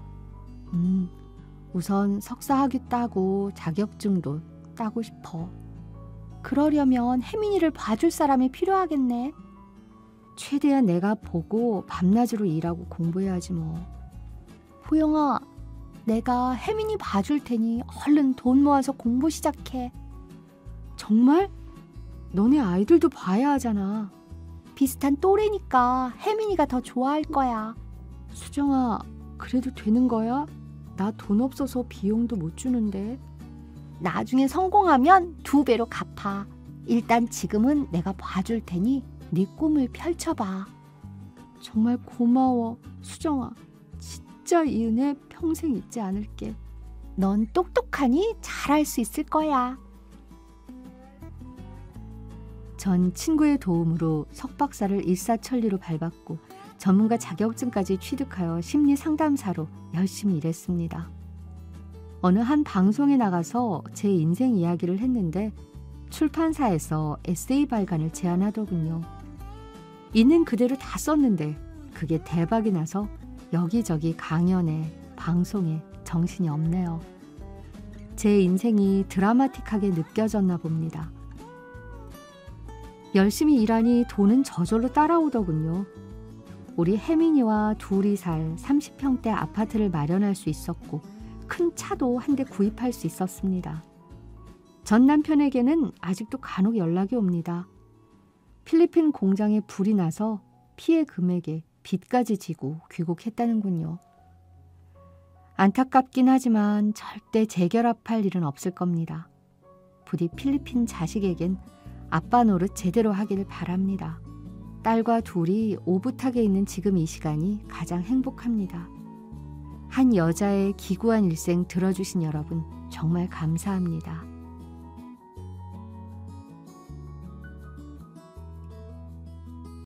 우선 석사학위 따고 자격증도 따고 싶어. 그러려면 혜민이를 봐줄 사람이 필요하겠네. 최대한 내가 보고 밤낮으로 일하고 공부해야지 뭐. 보영아, 내가 혜민이 봐줄 테니 얼른 돈 모아서 공부 시작해. 정말? 너네 아이들도 봐야 하잖아. 비슷한 또래니까 혜민이가 더 좋아할 거야. 수정아, 그래도 되는 거야? 나 돈 없어서 비용도 못 주는데. 나중에 성공하면 2배로 갚아. 일단 지금은 내가 봐줄 테니 네 꿈을 펼쳐봐. 정말 고마워, 수정아. 진짜 이 은혜 평생 잊지 않을게. 넌 똑똑하니 잘할 수 있을 거야. 전 친구의 도움으로 석박사를 일사천리로 밟았고 전문가 자격증까지 취득하여 심리상담사로 열심히 일했습니다. 어느 한 방송에 나가서 제 인생 이야기를 했는데 출판사에서 에세이 발간을 제안하더군요. 있는 그대로 다 썼는데 그게 대박이 나서 여기저기 강연에 방송에 정신이 없네요. 제 인생이 드라마틱하게 느껴졌나 봅니다. 열심히 일하니 돈은 저절로 따라오더군요. 우리 혜민이와 둘이 살 30평대 아파트를 마련할 수 있었고 큰 차도 한 대 구입할 수 있었습니다. 전 남편에게는 아직도 간혹 연락이 옵니다. 필리핀 공장에 불이 나서 피해 금액에 빚까지 지고 귀국했다는군요. 안타깝긴 하지만 절대 재결합할 일은 없을 겁니다. 부디 필리핀 자식에겐 아빠 노릇 제대로 하길 바랍니다. 딸과 둘이 오붓하게 있는 지금 이 시간이 가장 행복합니다. 한 여자의 기구한 일생 들어주신 여러분 정말 감사합니다.